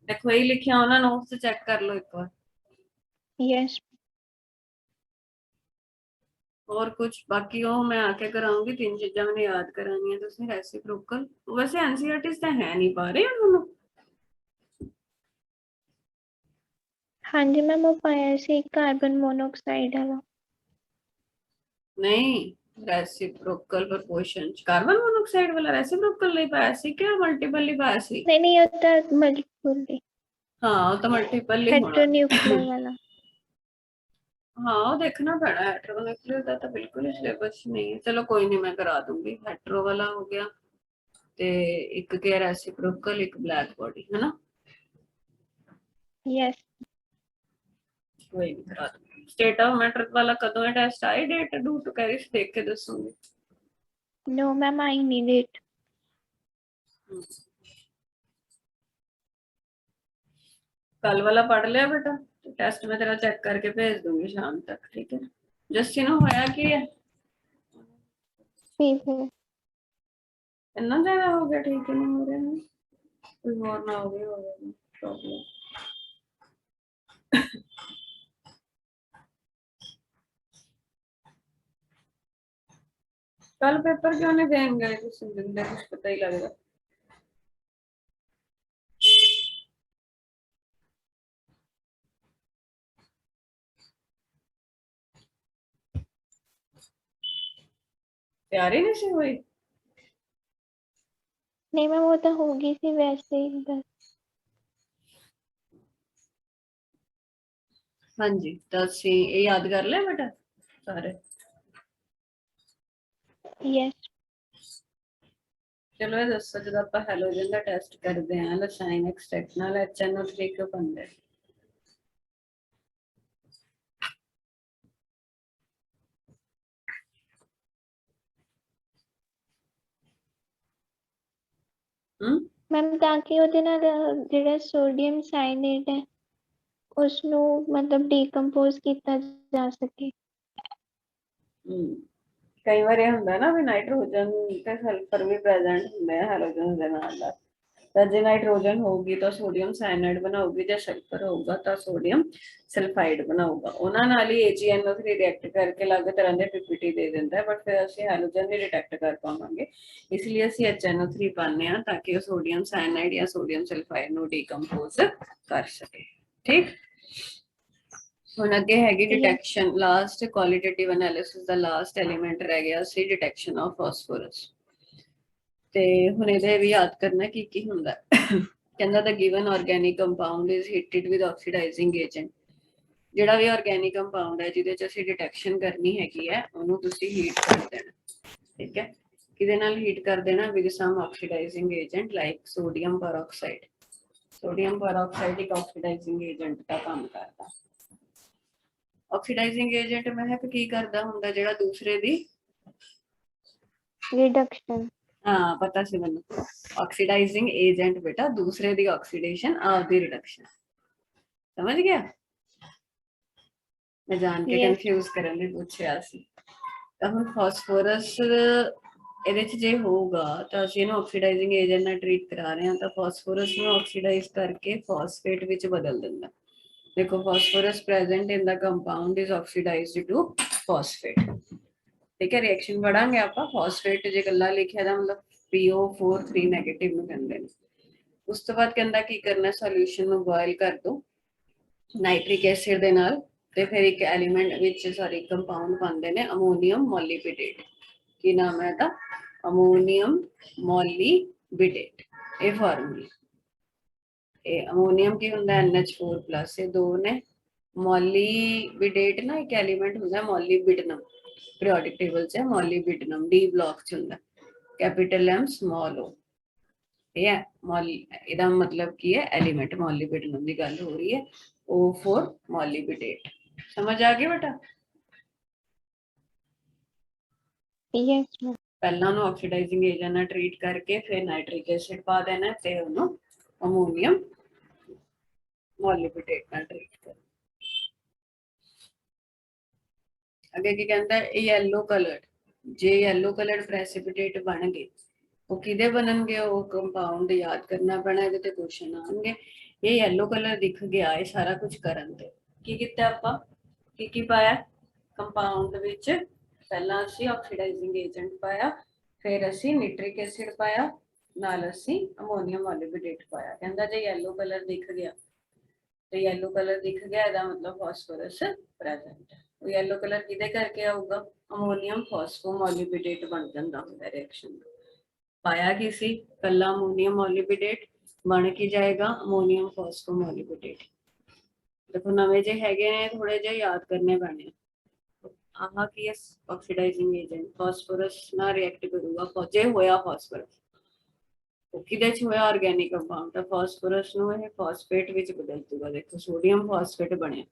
ਦੇਖੋ ਇਹ ਲਿਖਿਆ ਉਹਨਾਂ ਨੋਟਸ ਚੈੱਕ ਕਰ ਲਓ ਇੱਕ ਵਾਰ। ਯੈਸ। और कुछ बाकी हो मैं आके कराऊंगी, 3 चीजा मैंने याद करानी है। तुसी रेसिप्रोकल वैसे एनसीईआरटी तो है नहीं पा रहे हैं। हाँ जी मैम, वो पाया सी कार्बन मोनोऑक्साइड वाला। नहीं, रेसिप्रोकल प्रपोर्शन कार्बन मोनोऑक्साइड वाला रेसिप्रोकल नहीं पाया सी क्या, मल्टीपल ही पाया सी? नहीं होता मल्टीपल। हाँ तो मल्टीपल ही होना। हेटेरोन्यूक्लियर वाला। हाँ देखना पैना, हेटेरोन्यूक्लियर का तो बिल्कुल ही सिलेबस नहीं है। चलो कोई नहीं, मैं करा दूंगी। हेटेरो वाला हो गया ते एक क्या रेसिप्रोकल, एक ब्लैक बॉडी है ना। यस। कोई नहीं, करा दूंगी। स्टेट ऑफ मैटर वाला कदों है टेस्ट आई? डेट डूट कैरिस देख के दसूंगी। No ma'am, I need it. कल वाला पढ़ लिया बेटा, तो टेस्ट में तेरा चेक करके भेज दूंगी शाम तक, ठीक है। जस्टिन होया की है? ठीक है। इतना ज्यादा हो गया, ठीक है, नहीं हो रहा है, कोई और ना हो गया प्रॉब्लम। कल पेपर क्यों नहीं देंगे? कुछ पता ही लगेगा। तैयारी नहीं सी हुई? नहीं मैम, वो तो होगी सी वैसे ही बस। हाँ जी, तो असी ये याद कर ले बेटा सारे। यस। चलो ये दसो, जो आप हैलोजन का टेस्ट करते हैं लसाइन एक्सट्रैक्ट नाल HNO3 क्यों बनता है? ਮੈਮ ਤਾਂ ਕਿ ਉਹਦੇ ਨਾਲ ਜਿਹੜਾ ਸੋਡੀਅਮ ਸਾਇਨੇਟ ਹੈ ਉਸਨੂੰ ਮਤਲਬ ਡੀਕੰਪੋਜ਼ ਕੀਤਾ ਜਾ ਸਕੇ। ਕਈ ਵਾਰ ਇਹ ਹੁੰਦਾ ਨਾ ਵੀ ਨਾਈਟ੍ਰੋਜਨ ਤੇ ਸਲਫਰ ਵੀ ਪ੍ਰੈਜ਼ੈਂਟ ਹੁੰਦੇ ਆ ਹੈਲੋਜਨ ਦੇ ਨਾਲ ਦਾ, ਤਾਂ ਜੇ ਨਾਈਟ੍ਰੋਜਨ ਹੋਊਗੀ ਤਾਂ ਸੋਡੀਅਮ ਸਾਇਨਾਈਡ ਬਣਾਊਗੀ, ਜੇ ਸਲਫਰ ਹੋਊਗਾ ਤਾਂ ਸੋਡੀਅਮ ਸਲਫਾਈਡ ਬਣਾਊਗਾ। ਉਹਨਾਂ ਨਾਲ ਹੀ AgNO3 ਰਿਐਕਟ ਕਰਕੇ ਅਲੱਗ ਤਰ੍ਹਾਂ ਦੇ PPT ਦੇ ਦਿੰਦਾ ਹੈ, ਬਟ ਫਿਰ ਅਸੀਂ ਹੈਲੋਜਨ ਨਹੀਂ ਡਿਟੈਕਟ ਕਰ ਪਾਵਾਂਗੇ, ਇਸ ਲਈ ਅਸੀਂ HNO3 ਪਾਉਂਦੇ ਹਾਂ ਤਾਂ ਕਿ ਉਹ ਸੋਡੀਅਮ ਸਾਇਨਾਈਡ ਜਾਂ ਸੋਡੀਅਮ ਸਲਫਾਈਡ ਨੂੰ ਡੀਕੰਪੋਜ਼ ਕਰ ਸਕੇ। ਠੀਕ, ਹੁਣ ਅੱਗੇ ਹੈਗੀ ਡਿਟੈਕਸ਼ਨ, ਲਾਸਟ ਕੁਆਲਿਟੇਟਿਵ ਐਨਾਲਿਸਿਸ ਦਾ ਲਾਸਟ ਐਲੀਮੈਂਟ ਰਹਿ ਗਿਆ ਸੀ ਡਿਟੈਕਸ਼ਨ ਆਫ ਫਾਸਫੋਰਸ। ਤੇ ਹੁਣ ਇਹਦੇ ਵੀ ਯਾਦ ਕਰਨਾ ਕੀ ਕੀ ਹੁੰਦਾ। ਕਹਿੰਦਾ the given organic compound is heated with oxidizing agent, ਜਿਹੜਾ ਵੀ ਆਰਗੈਨਿਕ ਕੰਪਾਊਂਡ ਹੈ ਜਿਹਦੇ ਚ ਅਸੀਂ ਡਿਟੈਕਸ਼ਨ ਕਰਨੀ ਹੈਗੀ ਹੈ ਉਹਨੂੰ ਤੁਸੀਂ ਹੀਟ ਕਰ ਦੇਣਾ। ਠੀਕ ਹੈ, ਕਿਹਦੇ ਨਾਲ ਹੀਟ ਕਰ ਦੇਣਾ? with some oxidizing agent like sodium peroxide। sodium peroxide ਇੱਕ oxidizing agent ਦਾ ਕੰਮ ਕਰਦਾ। ਆਕਸੀਡਾਈਜ਼ਿੰਗ ਏਜੰਟ ਮਹਿਕ ਕੀ ਕਰਦਾ ਹੁੰਦਾ? ਜਿਹੜਾ ਦੂਸਰੇ ਦੀ ਰਿਡਕਸ਼ਨ। ਹਾਂ ਪਤਾ ਸੀ ਮੈਨੂੰ, ਆਕਸੀਡਾਈਜ਼ਿੰਗ ਏਜੰਟ ਬੇਟਾ ਦੂਸਰੇ ਦੀ ਆਕਸੀਡੇਸ਼ਨ ਆਪਦੀ ਰਿਡਕਸ਼ਨ। ਸਮਝ ਗਿਆ? ਮੈਂ ਜਾਣ ਕੇ ਕਨਫਿਊਜ਼ ਕਰਨ ਲਈ ਪੁੱਛਿਆ ਸੀ। ਤਾਂ ਹੁਣ ਫਾਸਫੋਰਸ ਇਹਦੇ ਚ ਜੇ ਹੋਊਗਾ ਤਾਂ ਅਸੀਂ ਇਹਨੂੰ ਆਕਸੀਡਾਈਜ਼ਿੰਗ ਏਜੰਟ ਨਾਲ ਟ੍ਰੀਟ ਕਰਾ ਰਹੇ ਹਾਂ, ਤਾਂ ਫਾਸਫੋਰਸ ਨੂੰ ਆਕਸੀਡਾਈਜ਼ ਕਰਕੇ ਫਾਸਫੇਟ ਵਿੱਚ ਬਦਲ ਦਿੰਦਾ। देखो phosphorus present in the compound is oxidized to phosphate। ठीक है, रिएक्शन बढ़ाएंगे आपका phosphate जे कल्ला लिखा था मतलब PO4 3 नेगेटिव ਨੂੰ ਕਹਿੰਦੇ ਨੇ। ਉਸ ਤੋਂ ਬਾਅਦ ਕਹਿੰਦਾ ਕੀ ਕਰਨਾ? ਸੋਲੂਸ਼ਨ ਨੂੰ ਬੋਇਲ ਕਰ ਦੋ ਨਾਈਟ੍ਰਿਕ ਐਸਿਡ ਦੇ ਨਾਲ, ਤੇ ਫਿਰ ਇੱਕ ਐਲੀਮੈਂਟ ਵਿੱਚ ਸੌਰੀ ਕੰਪਾਊਂਡ ਪਾਉਂਦੇ ਨੇ ਅਮੋਨੀਅਮ ਮੋਲੀਬੀਡੇਟ। ਕੀ ਨਾਮ ਹੈ ਇਹਦਾ? ਅਮੋਨੀਅਮ ਮੋਲੀਬੀਡੇਟ। ਇਹ ਫਾਰਮੂਲਾ ਇਹ ਅਮੋਨੀਅਮ ਕੀ ਹੁੰਦਾ? NH4+, ਇਹ ਦੋ ਨੇ। ਮੋਲੀਬੀਡੇਟ ਨਾ ਇੱਕ ਐਲੀਮੈਂਟ ਹੁੰਦਾ ਮੋਲੀਬਿਡਨਮ, ਪੀਰੀਓਡਿਕ ਟੇਬਲ 'ਚ ਮੋਲੀਬਿਡਨਮ D ਬਲਾਕ 'ਚ ਹੁੰਦਾ, ਕੈਪੀਟਲ M ਸਮਾਲ O। ਇਹ ਹੈ ਇਹਦਾ ਮਤਲਬ ਕੀ ਹੈ? ਐਲੀਮੈਂਟ ਮੋਲੀਬਿਡਨਮ ਦੀ ਗੱਲ ਹੋ ਰਹੀ ਹੈ। O4 ਮੋਲੀਬਿਡੇਟ। ਸਮਝ ਆ ਗਈ ਬੇਟਾ? Yes ma'am. ਪਹਿਲਾਂ ਉਹਨੂੰ ਆਕਸੀਡਾਈਜ਼ਿੰਗ ਏਜੰਟ ਨਾਲ ਟ੍ਰੀਟ ਕਰਕੇ ਫਿਰ ਨਾਈਟ੍ਰਿਕ ਐਸਿਡ ਪਾ ਦੇਣਾ ਤੇ ਉਹਨੂੰ ਅਮੋਨੀਅਮ ਮੋਲੀਬੀਡੇਟ ਨਾਲ ਟ੍ਰੀਟ ਕਰੋ। ਅੱਗੇ ਕੀ ਕਹਿੰਦਾ? ਇਹ ਯੈਲੋ ਕਲਰਡ, ਜੇ ਯੈਲੋ ਕਲਰਡ ਪ੍ਰੈਸਿਪੀਟੇਟ ਬਣ ਗਏ ਉਹ ਕਿਹਦੇ ਬਣਨਗੇ? ਉਹ ਕੰਪਾਊਂਡ ਯਾਦ ਕਰਨਾ ਪੈਣਾ, ਇਹਦੇ ਤੇ ਕੁਐਸਚਨ ਆਉਣਗੇ। ਇਹ ਯੈਲੋ ਕਲਰ ਦਿਖ ਗਿਆ ਇਹ ਸਾਰਾ ਕੁਝ ਕਰਨ ਤੇ ਕੀ ਕੀਤਾ ਆਪਾਂ? ਕੀ ਪਾਇਆ ਕੰਪਾਊਂਡ ਵਿੱਚ? ਪਹਿਲਾਂ ਅਸੀਂ ਆਕਸੀਡਾਈਜ਼ਿੰਗ ਏਜੰਟ ਪਾਇਆ, ਫਿਰ ਅਸੀਂ ਨਿਟ੍ਰਿਕ ਐਸਿਡ ਪਾਇਆ, ਨਾਲ ਅਸੀਂ ਅਮੋਨੀਅਮ ਮੋਲੀਬੀਡੇਟ ਪਾਇਆ। ਕਹਿੰਦਾ ਜੇ ਯੈਲੋ ਕਲਰ ਦਿਖ ਗਿਆ ਤੇ ਯੈਲੋ ਕਲਰ ਦਿਖ ਗਿਆ ਇਹਦਾ ਮਤਲਬ ਫਾਸਫੋਰਸ ਪ੍ਰੈਜ਼ੈਂਟ ਹੈ। ਉਹ ਯੈਲੋ ਕਲਰ ਕਿਹਦੇ ਕਰਕੇ ਆਊਗਾ? ਅਮੋਨੀਅਮ ਫਾਸਫੋਮੋਲੀਬੀਡੇਟ ਬਣ ਜਾਂਦਾ ਹੁੰਦਾ ਰਿਐਕਸ਼ਨ। ਪਾਇਆ ਕੀ ਸੀ? ਕੱਲਾ ਅਮੋਨੀਅਮ ਮੋਲੀਬੀਡੇਟ, ਬਣ ਕੇ ਜਾਏਗਾ ਅਮੋਨੀਅਮ ਫਾਸਫੋਮੋਲੀਬੀਡੇਟ। ਦੇਖੋ ਨਵੇਂ ਜੇ ਹੈਗੇ ਨੇ ਥੋੜੇ ਜਿਹੇ ਯਾਦ ਕਰਨੇ ਪੈਣੇ। ਆਹ ਕੀ ਹੈ? ਆਕਸੀਡਾਈਜ਼ਿੰਗ ਏਜੰਟ ਫਾਸਫੋਰਸ ਨਾਲ ਰਿਐਕਟ ਕਰੂਗਾ ਜੇ ਹੋਇਆ ਫਾਸਫੋਰਸ। ਉਹ ਕਿਹਦੇ ਚ ਹੋਇਆ? ਆਰਗੈਨਿਕ ਕੰਪਾਊਂਡ ਤਾਂ ਫਾਸਫੋਰਸ ਨੂੰ ਇਹ ਫਾਸਫੇਟ ਵਿੱਚ ਬਦਲ ਦੂਗਾ। ਦੇਖੋ ਸੋਡੀਅਮ ਫਾਸਫੇਟ ਬਣਿਆ,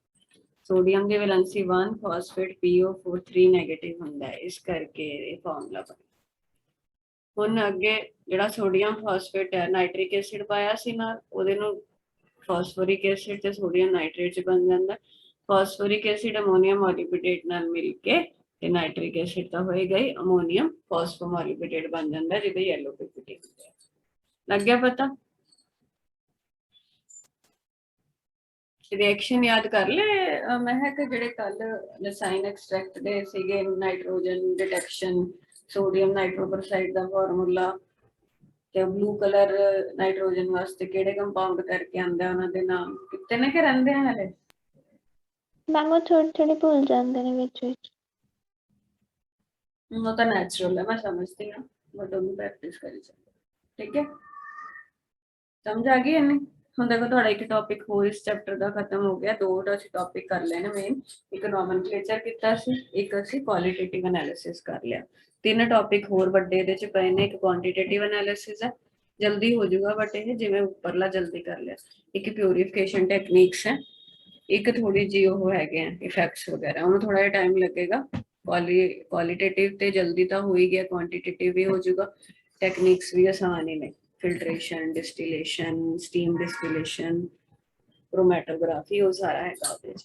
ਸੋਡੀਅਮ ਦੀ ਵੈਲੈਂਸੀ 1, ਫਾਸਫੇਟ PO4 3 ਨੈਗੇਟਿਵ ਹੁੰਦਾ ਹੈ, ਇਸ ਕਰਕੇ ਇਹ ਫਾਰਮੂਲਾ ਬਣਿਆ। ਹੁਣ ਅੱਗੇ ਜਿਹੜਾ ਸੋਡੀਅਮ ਫਾਸਫੇਟ ਹੈ ਨਾਈਟ੍ਰਿਕ ਐਸਿਡ ਪਾਇਆ ਸੀ ਨਾਲ, ਉਹਦੇ ਨੂੰ ਫਾਸਫੋਰਿਕ ਐਸਿਡ ਤੇ ਸੋਡੀਅਮ ਨਾਈਟ੍ਰੇਟ ਚ ਬਣ ਜਾਂਦਾ। ਫਾਸਫੋਰਿਕ ਐਸਿਡ ਅਮੋਨੀਅਮ ਮੋਲੀਬੀਡੇਟ ਨਾਲ ਮਿਲ ਕੇ ਤੇ ਨਾਈਟ੍ਰਿਕ ਐਸਿਡ ਤਾਂ ਹੋਏਗਾ ਹੀ, ਅਮੋਨੀਅਮ ਫਾਸਫੋਮੋਲੀਬੀਡੇਟ ਬਣ ਜਾਂਦਾ ਜਿਹਦੇ ਯੈਲੋ ਪੀਪੀਟੀ ਹੁੰਦਾ ਹੈ। ਲੱਗ ਗਿਆ ਪਤਾ? ਰਿਐਕਸ਼ਨ ਯਾਦ ਕਰ ਲੈ ਮਹਿਕ, ਜਿਹੜੇ ਕੱਲ ਰਸਾਇਣ ਐਕਸਟ੍ਰੈਕਟ ਦੇ ਸੀਗੇ, ਨਾਈਟ੍ਰੋਜਨ ਡਿਟੈਕਸ਼ਨ, ਸੋਡੀਅਮ ਨਾਈਟ੍ਰੋਪਰਸਾਈਡ ਦਾ ਫਾਰਮੂਲਾ, ਤੇ ਬਲੂ ਕਲਰ ਨਾਈਟ੍ਰੋਜਨ ਵਾਸਤੇ ਕਿਹੜੇ ਕੰਪਾਊਂਡ ਕਰਕੇ ਆਂਦਾ ਉਹਨਾਂ ਦੇ ਨਾਮ ਕਿਤੇ ਨੇ ਕਿ ਰਹਿੰਦੇ ਆ ਹਲੇ? ਮੈਮ ਉਹ ਥੋੜੇ ਭੁੱਲ ਜਾਂਦੇ ਨੇ ਵਿੱਚ ਵਿੱਚ। ਉਹ ਤਾਂ ਨੈਚੁਰਲ ਹੈ, ਮੈਂ ਸਮਝਦੀ ਹਾਂ, ਬਟ ਉਹਨੂੰ ਪ੍ਰੈਕਟਿਸ ਕਰੀ ਚੱਲੋ। ਠੀਕ ਹੈ, ਸਮਝ ਆ ਗਈ ਇਹਨੇ? ਹੁਣ ਦੇਖੋ ਤੁਹਾਡਾ ਇੱਕ ਟੌਪਿਕ ਹੋਰ ਇਸ ਚੈਪਟਰ ਦਾ ਖਤਮ ਹੋ ਗਿਆ। ਦੋ ਅਸੀਂ ਟੌਪਿਕ ਕਰ ਲਏ ਨੇ ਮੇਨ, ਇੱਕ ਨੋਮਨਕਲੇਚਰ ਕੀਤਾ ਸੀ, ਇੱਕ ਅਸੀਂ ਕੁਆਲਿਟੇਟਿਵ ਐਨਾਲਿਸਿਸ ਕਰ ਲਿਆ। ਤਿੰਨ ਟੌਪਿਕ ਹੋਰ ਵੱਡੇ ਇਹਦੇ ਚ ਪਏ ਨੇ। ਇੱਕ ਕੁਆਂਟੀਟੇਟਿਵ ਐਨਾਲਿਸਿਸ ਹੈ, ਜਲਦੀ ਹੋ ਜਾਊਗਾ, ਬਟ ਇਹ ਜਿਵੇਂ ਉੱਪਰਲਾ ਜਲਦੀ ਕਰ ਲਿਆ। ਇੱਕ ਪਿਊਰੀਫਿਕੇਸ਼ਨ ਟੈਕਨੀਕਸ ਹੈ, ਇੱਕ ਥੋੜੀ ਜਿਹੀ ਉਹ ਹੈਗੇ ਆ ਇਫੈਕਟਸ ਵਗੈਰਾ, ਉਹਨੂੰ ਥੋੜਾ ਜਿਹਾ ਟਾਈਮ ਲੱਗੇਗਾ। ਕੁਆਲਿਟੇਟਿਵ ਤੇ ਜਲਦੀ ਤਾਂ ਹੋ ਹੀ ਗਿਆ, ਕੁਆਂਟੀਟੇਟਿਵ ਵੀ ਹੋ ਜਾਊਗਾ, ਟੈਕਨੀਕਸ ਵੀ ਆਸਾਨ ਹੀ ਨੇ। ਫਿਲਟਰੇਸ਼ਨ, ਡਿਸਟੀਲੇਸ਼ਨ, ਸਟੀਮ ਡਿਸਟੀਲੇਸ਼ਨ, क्रोमैटोग्राफी, वो सारा हैगा ਉਹਦੇ ਚ।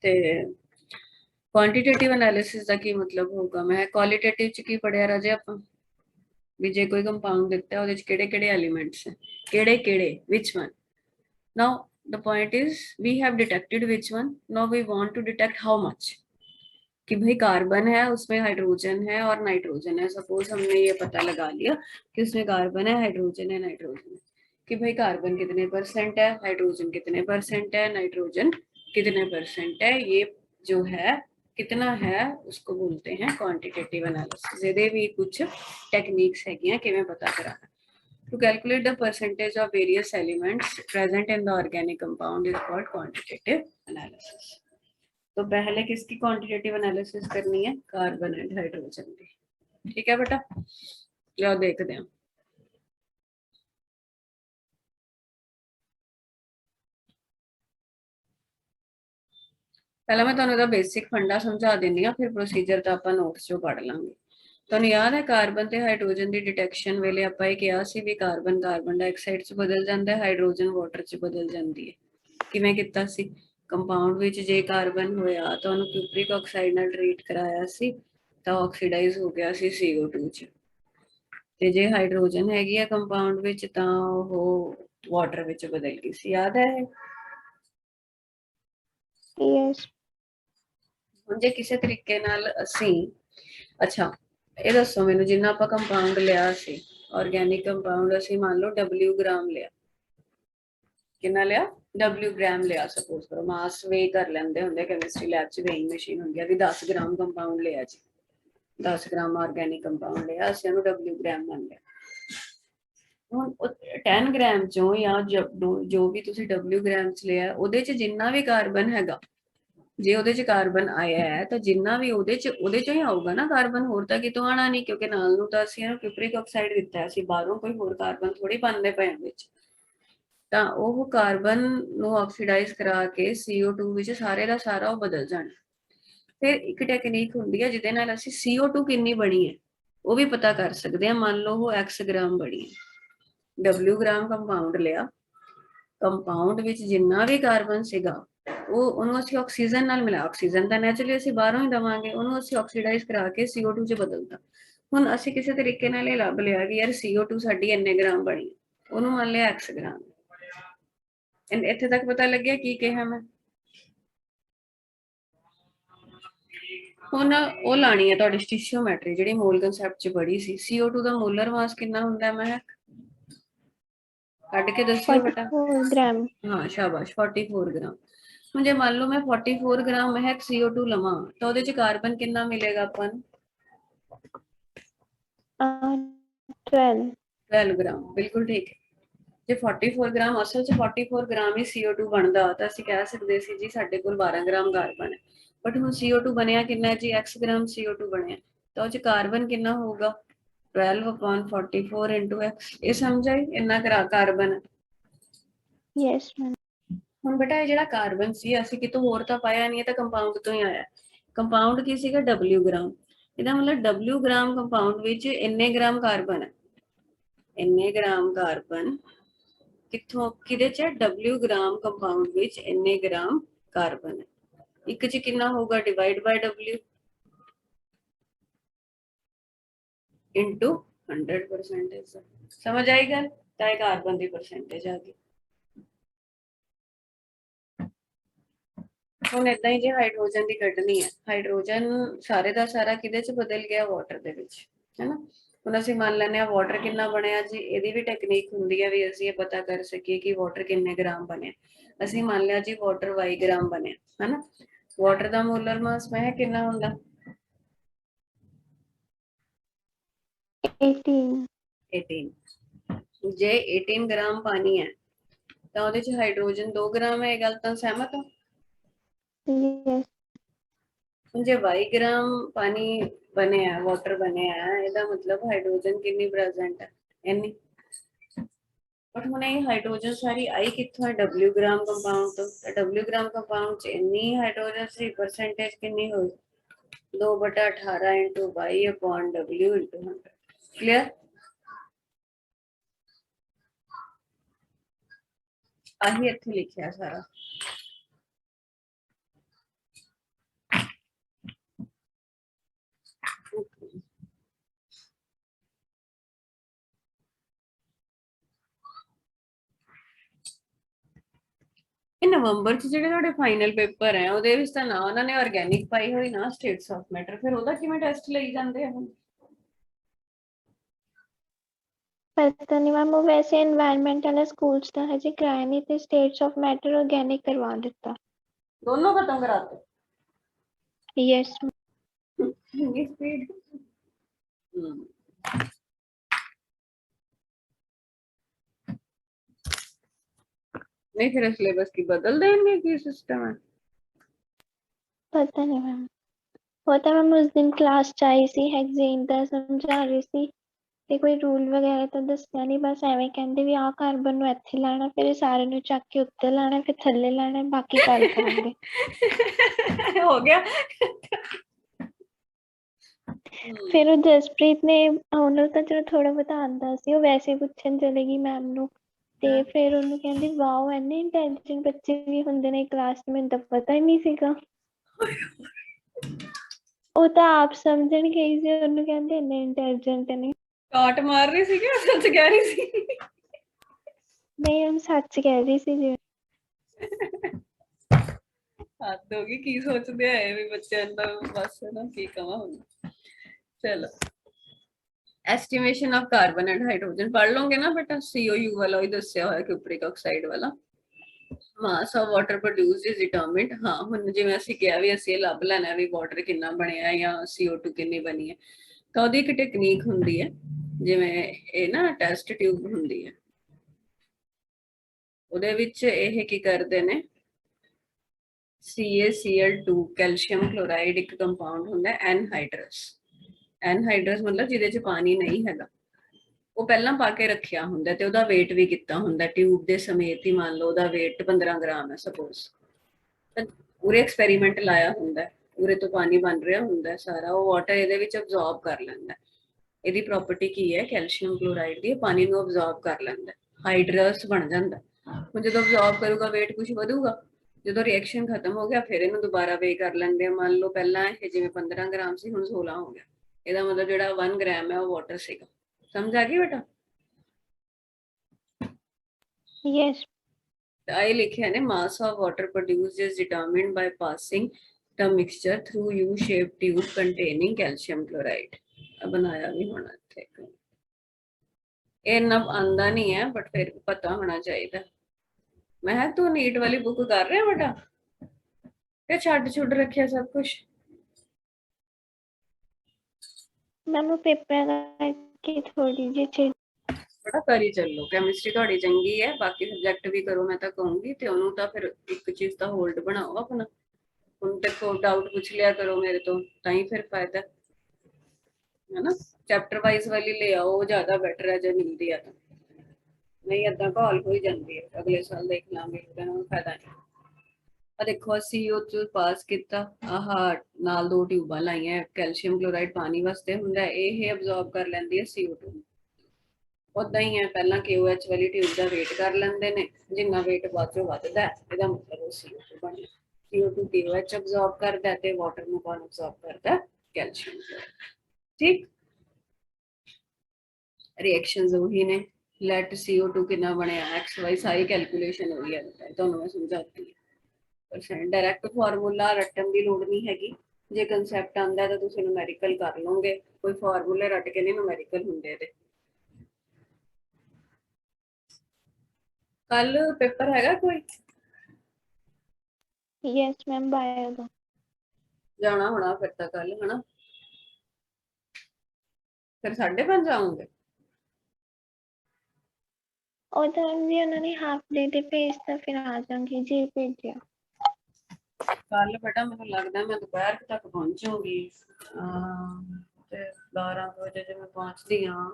ਤੇ ਕੁਆਂਟੀਟੇਟਿਵ ਐਨਾਲਿਸਿਸ ਦਾ ਕੀ ਮਤਲਬ ਹੋਊਗਾ? ਮੈਂ ਕੁਆਲੀਟੇਟਿਵ ਚ ਕੀ ਪੜਿਆ ਰਾਜੇ ਆਪਾਂ, ਵੀ ਜੇ ਕੋਈ ਕੰਪਾਊਂਡ ਦਿੱਤਾ ਉਹਦੇ ਚ ਕਿਹੜੇ ਕਿਹੜੇ ਐਲੀਮੈਂਟਸ ਹੈ, ਕਿਹੜੇ ਕਿਹੜੇ, which one. Now the point is we have detected which one, now we want to detect how much, कि भाई कार्बन है, उसमें हाइड्रोजन है और नाइट्रोजन है। सपोज हमने ये पता लगा लिया कि उसमें कार्बन है, हाइड्रोजन है, नाइट्रोजन है, कि भाई कार्बन कितने परसेंट है, हाइड्रोजन कितने परसेंट है, नाइट्रोजन कितने परसेंट है, ये जो है कितना है उसको बोलते हैं क्वांटिटेटिव एनालिसिस। ਇਹਦੇ ਵੀ कुछ टेक्निक्स हैगियां किवें पता कराना। To calculate the percentage of various elements present in the organic compound is called quantitative analysis. तो पहले किसकी क्वांटिटेटिव एनालिसिस करनी है? कार्बन एंड हाइड्रोजन की। ठीक है बेटा, लो देखते हैं। पहले मैं तुहानू दा बेसिक फंडा समझा देनी आ, फिर प्रोसीजर तो आपां नोट्स चों पढ़ लांगे। तुहानू याद है कार्बन ते हाइड्रोजन दी डिटेक्शन वेले आपां ये किहा सी भी कार्बन कार्बन डाइऑक्साइड च बदल जांदा है, हाइड्रोजन वाटर च बदल जांदी है। किवें कीता सी? कंपाउंड विच जे कार्बन होया तो उहनू क्यूप्रिक ऑक्साइड नाल ट्रीट कराया सी तो ऑक्सीडाइज हो गया सी CO2 च। ते जे हाइड्रोजन हैगी है कंपाउंड विच तां ओह वाटर विच बदल गई सी। याद है? यस ਹੁਣ ਜੇ ਕਿਸੇ ਤਰੀਕੇ ਨਾਲ ਅਸੀਂ, ਅੱਛਾ ਇਹ ਦੱਸੋ ਮੈਨੂੰ, ਜਿੰਨਾ ਆਪਾਂ ਕੰਪਾਊਂਡ ਲਿਆ ਸੀ ਆਰਗੈਨਿਕ ਕੰਪਾਊਂਡ, ਅਸੀਂ ਮੰਨ ਲਓ W ਗ੍ਰਾਮ ਲਿਆ, ਕਿੰਨਾ ਲਿਆ? W ਗ੍ਰਾਮ ਲਿਆ। ਸਪੋਜ਼ ਕਰੋ ਮਾਸ ਵੇ ਕਰ ਲੈਂਦੇ ਹੁੰਦੇ ਕੈਮਿਸਟਰੀ ਲੈਬ ਚ, ਵੇਇੰਗ ਮਸ਼ੀਨ ਹੁੰਦੀ ਆ ਵੀ 10 ਗ੍ਰਾਮ ਕੰਪਾਊਂਡ ਲਿਆ ਜੀ, 10 ਗ੍ਰਾਮ ਆਰਗੈਨਿਕ ਕੰਪਾਊਂਡ ਲਿਆ, ਅਸੀਂ ਉਹਨੂੰ W ਗ੍ਰਾਮ ਮੰਨ ਲਿਆ। ਹੁਣ 10 ਗ੍ਰਾਮ ਚੋਂ ਜਾਂ ਜੋ ਵੀ ਤੁਸੀਂ W ਗ੍ਰਾਮ ਚ ਲਿਆ ਉਹਦੇ ਚ ਜਿੰਨਾ ਵੀ ਕਾਰਬਨ ਹੈਗਾ, ਜੇ ਉਹਦੇ ਚ ਕਾਰਬਨ ਆਇਆ ਹੈ ਤਾਂ ਜਿੰਨਾ ਵੀ ਉਹਦੇ ਚੋਂ ਹੀ ਆਊਗਾ ਨਾ ਕਾਰਬਨ, ਹੋਰ ਤਾਂ ਕਿਤੋਂ ਆਣਾ ਨਹੀਂ, ਕਿਉਂਕਿ ਨਾਲ ਨੂੰ ਤਾਂ ਅਸੀਂ ਇਹਨੂੰ ਕਿਊਪਰਿਕ ਆਕਸਾਈਡ ਦਿੱਤਾ ਹੈ, ਅਸੀਂ ਬਾਹਰੋਂ ਕੋਈ ਹੋਰ ਕਾਰਬਨ ਥੋੜੀ ਪਾਉਂਦੇ ਪਏ ਵਿੱਚ। ਤਾਂ ਉਹ ਕਾਰਬਨ ਨੂੰ ਆਕਸੀਡਾਈਜ਼ ਕਰਾ ਕੇ CO2 ਵਿੱਚ ਸਾਰੇ ਦਾ ਸਾਰਾ ਉਹ ਬਦਲ ਜਾਣਾ। ਫਿਰ ਇੱਕ ਟੈਕਨੀਕ ਹੁੰਦੀ ਹੈ ਜਿਹਦੇ ਨਾਲ ਅਸੀਂ CO2 ਕਿੰਨੀ ਬਣੀ ਹੈ ਉਹ ਵੀ ਪਤਾ ਕਰ ਸਕਦੇ ਹਾਂ। ਮੰਨ ਲਓ ਉਹ X ਗ੍ਰਾਮ ਬਣੀ ਹੈ, W ਗ੍ਰਾਮ ਕੰਪਾਊਂਡ ਲਿਆ, ਕੰਪਾਊਂਡ ਵਿੱਚ ਜਿੰਨਾ ਵੀ ਕਾਰਬਨ ਸੀਗਾ ਉਹਨੂੰ ਅਸੀਂ ਆਕਸੀਜਨ ਨਾਲ ਮਿਲਾ, ਆਕਸੀਜਨ ਤਾਂ ਨੈਚੁਰਲੀ ਅਸੀਂ ਬਾਹਰੋਂ ਹੀ ਦਵਾਂਗੇ, ਉਹਨੂੰ ਅਸੀਂ ਆਕਸੀਡਾਈਜ਼ ਕਰਾ ਕੇ CO2 ਚ ਬਦਲਦਾ। ਹੁਣ ਅਸੀਂ ਕਿਸੇ ਤਰੀਕੇ ਨਾਲ ਇਹ ਲੱਭ ਲਿਆ ਕਿ ਯਾਰ CO2 ਸਾਡੀ ਇੰਨੇ ਗ੍ਰਾਮ ਬਣੀ, ਉਹਨੂੰ ਮੰਨ ਲਿਆ X ਗ੍ਰਾਮ। ਇੱਥੇ ਤੱਕ ਪਤਾ ਲੱਗਿਆ ਕੀ ਕਿਹਾ ਮੈਂ? ਹੁਣ ਉਹ ਲਾਣੀ ਹੈ ਤੁਹਾਡੀ ਸਟੀਸ਼ੀਓਮੈਟਰੀ, ਜਿਹੜੀ ਮੋਲ ਕਨਸੈਪਟ ਚ ਪੜ੍ਹੀ ਸੀ। CO2 ਦਾ ਮੋਲਰ ਮਾਸ ਕਿੰਨਾ ਹੁੰਦਾ? ਮੈਂ ਕੱਢ ਕੇ ਦੱਸਿਓ ਬੇਟਾ। 44 ਗ੍ਰਾਮ। ਹਾਂ ਸ਼ਾਬਾਸ਼, 44 ਗ੍ਰਾਮ। ਹੁਣ ਜੇ ਮੰਨ ਲਓ ਮੈਂ 44 ਗ੍ਰਾਮ ਮਹਿਕ CO2 ਲਵਾਂ ਤਾਂ ਉਹਦੇ ਚ ਕਾਰਬਨ ਕਿੰਨਾ ਮਿਲੇਗਾ ਆਪਾਂ ਨੂੰ? 12 ਗ੍ਰਾਮ। ਬਿਲਕੁਲ ਠੀਕ ਹੈ। ਜੇ 44 ਗ੍ਰਾਮ ਅਸਲ ਚ 44 ਗ੍ਰਾਮ ਹੀ CO2 ਬਣਦਾ ਤਾਂ ਅਸੀਂ ਕਹਿ ਸਕਦੇ ਸੀ ਜੀ ਸਾਡੇ ਕੋਲ 12 ਗ੍ਰਾਮ ਕਾਰਬਨ ਹੈ। ਬਟ ਹੁਣ CO2 ਬਣਿਆ ਕਿੰਨਾ ਜੀ? X ਗ੍ਰਾਮ CO2 ਬਣਿਆ, ਤਾਂ ਉਹ ਚ ਕਾਰਬਨ ਕਿੰਨਾ ਹੋਊਗਾ? 12/44 into X। ਇਹ ਸਮਝ ਆਈ? ਇੰਨਾ ਕਾਰਬਨ। Yes ma'am. ਹੁਣ ਬੇਟਾ ਇਹ ਜਿਹੜਾ ਕਾਰਬਨ ਸੀ ਅਸੀਂ ਕਿਤੋਂ ਹੋਰ ਤਾਂ ਪਾਇਆ ਨਹੀਂ, ਇਹ ਤਾਂ ਕੰਪਾਊਂਡ ਤੋਂ ਹੀ ਆਇਆ। ਕੰਪਾਊਂਡ ਕੀ ਸੀਗਾ? W gram. ਇਹਦਾ ਮਤਲਬ W ਗ੍ਰਾਮ ਕੰਪਾਊਂਡ ਵਿੱਚ ਇੰਨੇ ਗ੍ਰਾਮ ਕਾਰਬਨ ਹੈ, ਇੰਨੇ ਗ੍ਰਾਮ ਕਾਰਬਨ ਕਿੱਥੋਂ, ਕਿਹਦੇ ਚ? W ਗ੍ਰਾਮ ਕੰਪਾਊਂਡ ਵਿੱਚ ਇੰਨੇ ਗ੍ਰਾਮ ਕਾਰਬਨ ਹੈ। ਇੱਕ ਚ ਕਿੰਨਾ ਹੋਊਗਾ? Divide by W into 100%। ਸਮਝ ਆਈ ਗੱਲ? ਤਾਂ ਇਹ ਕਾਰਬਨ ਦੀ ਪਰਸੈਂਟੇਜ ਆ ਗਈ। ਹੁਣ ਏਦਾਂ ਹੀ ਜੇ ਹਾਈਡਰੋਜਨ ਦੀ ਕੱਢਣੀ ਹੈ, ਹਾਈਡਰੋਜਨ ਸਾਰੇ ਦਾ ਸਾਰਾ ਕਿਹਦੇ ਚ ਬਦਲ ਗਿਆ? ਵਾਟਰ ਦੇ ਵਿੱਚ, ਹੈਨਾ। ਹੁਣ ਅਸੀਂ ਮੰਨ ਲੈਂਦੇ ਹਾਂ ਵਾਟਰ ਕਿੰਨਾ ਬਣਿਆ ਜੀ। ਇਹਦੀ ਵੀ ਟੈਕਨੀਕ ਹੁੰਦੀ ਹੈ ਵੀ ਅਸੀਂ ਇਹ ਪਤਾ ਕਰ ਸਕੀਏ ਕਿ ਵਾਟਰ ਕਿੰਨੇ ਗ੍ਰਾਮ ਬਣਿਆ। ਅਸੀਂ ਮੰਨ ਲਿਆ ਜੀ ਵਾਟਰ Y ਗ੍ਰਾਮ ਬਣਿਆ, ਹੈਨਾ। ਵਾਟਰ ਦਾ ਮੋਲਰ ਮਾਸ ਮੈਂ ਕਿੰਨਾ ਹੁੰਦਾ? 18। ਜੇ 18 ਗ੍ਰਾਮ ਪਾਣੀ ਹੈ ਤਾਂ ਉਹਦੇ ਚ ਹਾਈਡਰੋਜਨ 2 ਗ੍ਰਾਮ ਹੈ। ਇਹ ਗੱਲ ਤਾਂ ਸਹਿਮਤ ਹੋ? ਯੈਸ। ਜੇ 22 ਗ੍ਰਾਮ ਪਾਣੀ ਬਣਿਆ, ਵਾਟਰ ਬਣਿਆ, ਇਹਦਾ ਮਤਲਬ ਹਾਈਡਰੋਜਨ ਕਿੰਨੀ ਪ੍ਰੈਜ਼ੈਂਟ ਹੈ? ਇੰਨੀ। ਬਟ ਹੁਣ ਇਹ ਹਾਈਡਰੋਜਨ ਸਾਰੀ ਆਈ ਕਿੱਥੋਂ ਹੈ? W ਗ੍ਰਾਮ ਕੰਪਾਊਂਡ ਤੋਂ। ਤਾਂ W ਗ੍ਰਾਮ ਕੰਪਾਊਂਡ ਚ ਇੰਨੀ ਹਾਈਡਰੋਜਨ ਦੀ ਪਰਸੈਂਟੇਜ ਕਿੰਨੀ ਹੋਈ? 2/18 into 22/W into 100। ਕਲੀਅਰ? ਆਹੀ ਇੱਥੇ ਲਿਖਿਆ ਸਾਰਾ। ਇਹ ਨਵੰਬਰ ਚ ਜਿਹੜੇ ਤੁਹਾਡੇ ਫਾਈਨਲ ਪੇਪਰ ਹੈ ਉਹਦੇ ਵਿੱਚ ਤਾਂ ਨਾ ਉਹਨਾਂ ਨੇ ਆਰਗੈਨਿਕ ਪਾਈ ਹੋਈ ਨਾ ਸਟੇਟਸ ਆਫ ਮੈਟਰ, ਫਿਰ ਉਹਦਾ ਕਿਵੇਂ ਟੈਸਟ ਲਈ ਜਾਂਦੇ ਆ ਹੁਣ? ਪਤਾ ਨਹੀਂ ਮੈਮ, ਉਹ ਵੈਸੇ एनवायरमेंट ਵਾਲਾ ਸਕੂਲਸ ਦਾ ਹਜੇ ਕਰਾਇਆ ਨਹੀਂ ਤੇ ਸਟੇਟਸ ਆਫ ਮੈਟਰ ਆਰਗੈਨਿਕ ਕਰਵਾ ਦਿੱਤਾ। ਦੋਨੋਂ ਖਤਮ ਕਰਾਤੇ? यस। ਇੰਨੀ ਸਪੀਡ। नहीं फिर सिलेबस की बदल देंगे की सिस्टम है? पता नहीं मैम, वो तो मैम उस दिन क्लास च आई सी ਹੈਗਜ਼ੀਨ ਦਾ ਸਮਝਾ ਰਹੀ ਸੀ ਤੇ ਕੋਈ ਰੂਲ ਵਗੈਰਾ ਤਾਂ ਦੱਸਿਆ ਨਹੀਂ, ਬਸ ਐਵੇਂ ਕਹਿੰਦੇ ਵੀ ਆਹ ਕਾਰਬਨ ਨੂੰ ਇੱਥੇ ਲਾਣਾ, ਫਿਰ ਇਹ ਸਾਰੇ ਨੂੰ ਚੱਕ ਕੇ ਉੱਤੇ ਲਾਣਾ, ਫਿਰ ਥੱਲੇ ਲਾਣਾ, ਬਾਕੀ ਕੱਲ ਕਰਾਂਗੇ। हो गया। ਫਿਰ ਉਹ ਜਸਪ੍ਰੀਤ ਨੇ, ਉਹਨੂੰ ਤਾਂ ਚਲੋ ਥੋੜਾ ਬਹੁਤਾ ਆਉਂਦਾ ਸੀ, ਉਹ ਵੈਸੇ ਪੁੱਛਣ ਚਲੇ ਗਈ ਮੈਮ ਨੂੰ ਤੇ ਫਿਰ ਉਹਨੂੰ ਕਹਿੰਦੀ ਵਾਓ ਇੰਨੇ ਇੰਟੈਲੀਜੈਂਟ ਬੱਚੇ ਵੀ ਹੁੰਦੇ ਨੇ ਕਲਾਸ 'ਚ, ਮੈਨੂੰ ਤਾਂ ਪਤਾ ਹੀ ਨਹੀਂ ਸੀਗਾ। ਉਹ ਤਾਂ ਆਪ ਸਮਝਣ ਗਈ ਸੀ, ਉਹਨੂੰ ਕਹਿੰਦੇ ਇੰਨੇ ਇੰਟੈਲੀਜੈਂਟ ਨੇ। ਕਾਟ ਮਾਰ ਰਹੀ ਸੀ ਕਿ ਸੱਚ ਕਹਿ ਰਹੀ ਸੀ? ਨਹੀਂ हम सच कह रही ਸੀ ਜੀ। ਹੱਦ ਹੋ ਗਈ, ਕੀ ਸੋਚਦੇ ਆ ਵੀ ਬੱਚਿਆਂ ਦਾ, ਬਸ ਨਾ ਕੀ ਕਵਾਂ ਹੁਣ। ਚਲੋ estimation of carbon and hydrogen पढ़ लोगे ना बेटा, COU वाला ही दस्या होया क्यूप्रिक ऑक्साइड वाला। Mass of water produced is determined. हाँ हुण जिवें असीं किहा भी असीं लभ लेना भी वाटर कितना बनिया है या CO2 कितनी बनी है, तो ਉਹਦੀ ਇੱਕ ਟੈਕਨੀਕ ਹੁੰਦੀ ਹੈ, ਜਿਵੇਂ ਇਹ ਨਾ ਟੈਸਟ ਟਿਊਬ ਹੁੰਦੀ ਹੈ, ਉਹਦੇ ਵਿੱਚ ਇਹ ਕੀ ਕਰਦੇ ਨੇ, CaCl2 ਕੈਲਸ਼ੀਅਮ ਕਲੋਰਾਈਡ ਇੱਕ ਕੰਪਾਊਂਡ ਹੁੰਦਾ ਐਨਹਾਈਡਰਸ। ਐਨਹਾਈਡਰਸ ਮਤਲਬ ਜਿਹਦੇ ਚ ਪਾਣੀ ਨਹੀਂ ਹੈਗਾ, ਉਹ ਪਹਿਲਾਂ ਪਾ ਕੇ ਰੱਖਿਆ ਹੁੰਦਾ ਤੇ ਉਹਦਾ weight ਵੀ ਕੀਤਾ ਹੁੰਦਾ ਟਿਊਬ ਦੇ ਸਮੇਤ ਹੀ। ਮੰਨ ਲਓ ਉਹਦਾ weight 15 ਗ੍ਰਾਮ ਹੈ ਸਪੋਜ਼, ਪੂਰੇ ਐਕਸਪੈਰੀਮੈਂਟ ਲਾਇਆ ਹੁੰਦਾ, ਪੂਰੇ ਤੋਂ ਪਾਣੀ ਬਣ ਰਿਹਾ ਹੁੰਦਾ ਸਾਰਾ, ਉਹ ਵਾਟਰ ਇਹਦੇ ਵਿੱਚ ਅਬਜ਼ੌਰਬ ਕਰ ਲੈਂਦਾ। ਇਹਦੀ ਪ੍ਰੋਪਰਟੀ ਕੀ ਹੈ ਕੈਲਸ਼ੀਅਮ ਕਲੋਰਾਈਡ ਦੀ, ਪਾਣੀ ਨੂੰ ਅਬਜ਼ੌਰਬ ਕਰ ਲੈਂਦਾ, ਹਾਈਡਰਸ ਬਣ ਜਾਂਦਾ। ਹੁਣ ਜਦੋਂ ਅਬਜ਼ੌਰਬ ਕਰੂਗਾ weight ਕੁਝ ਵਧੂਗਾ, ਜਦੋਂ ਰਿਐਕਸ਼ਨ ਖਤਮ ਹੋ ਗਿਆ ਫਿਰ ਇਹਨੂੰ ਦੁਬਾਰਾ ਵੇ ਕਰ ਲੈਂਦੇ ਆ। ਮੰਨ ਲਓ ਪਹਿਲਾਂ ਇਹ ਜਿਵੇਂ 15 ਗ੍ਰਾਮ ਸੀ, ਹੁਣ 16 ਹੋ ਗਿਆ, ਇਹਦਾ ਮਤਲਬ ਜਿਹੜਾ 1 ਗ੍ਰਾਮ ਹੈ ਉਹ ਵਾਟਰ ਸੀਗਾ। ਸਮਝ ਆ ਗਈ ਬੇਟਾ? यस। I लिखे ने mass of water produced is determined by passing the mixture through U-shaped tube containing calcium chloride। अब बनाया भी होना थे, ये इन्ना आंदा नहीं है बट फिर पता होना चाहिए। मैं तू नीट वाली बुक कर रहा बेटा, क्या छड़ छुड़ रखे सब कुछ? मैम पेपर की थोड़ी जी बड़ा करी चलो, केमिस्ट्री थोड़ी चंगी है, बाकी सब्जेक्ट भी करो मैं तो कहूंगी, ते ओनू तो फिर एक चीज तो होल्ड बनाओ अपना। ਹੁਣ ਦੇਖੋ डाउट पूछ लिया करो मेरे तो ताई फिर फायदा है ना। चैप्टर वाइज वाली ले आओ, ज्यादा बेटर है जो मिलती है, तो नहीं अदा घाल हो जाती है, अगले साल देख लांगे, फायदा नहीं। आ देखो CO च पास किया, आह नाल 2 ट्यूबा लाइया, कैल्शियम क्लोराइड पानी वास्ते हुंदा, ये अब्जॉर्ब कर लैंदी है CO2। उदा ही है, पहला KOH वाली ट्यूब का वेट कर लेंदे ने, जिन्ना वेट बाद चों वधदा है इहदा मतलब वो CO2 बन गया। CO2 KOH अब्जॉर्ब करता है ते वाटर नूं कौन अब्जॉर्ब करता है? Calcium chloride. ठीक, रिएक्शंस वही ने, लेट CO2 कितना बनया, XY सारी कैलकुलेशन हुई है, तुहानूं मैं समझाती है। परसेंट डायरैक्ट फार्मूला रटन की लोड़ नहीं हैगी, जे कंसैप्ट आंदा तो तुसीं न्यूमेरिकल कर लोगे, कोई फार्मूले रट के नहीं न्यूमेरिकल हुंदे इहदे। कल पेपर हैगा कोई? यस मैम बायो का जाना होना फिर तो कल, है ना? फिर 5:30 आऊंगे। और तो भी उन्होंने हाफ डे ते भेजता, फिर आ जाऊंगी जी भेजिया। कल बेटा मुझे लगता मैं दोपहर तक पहुंचूंगी, 12 बजे जो मैं पहुंचती हाँ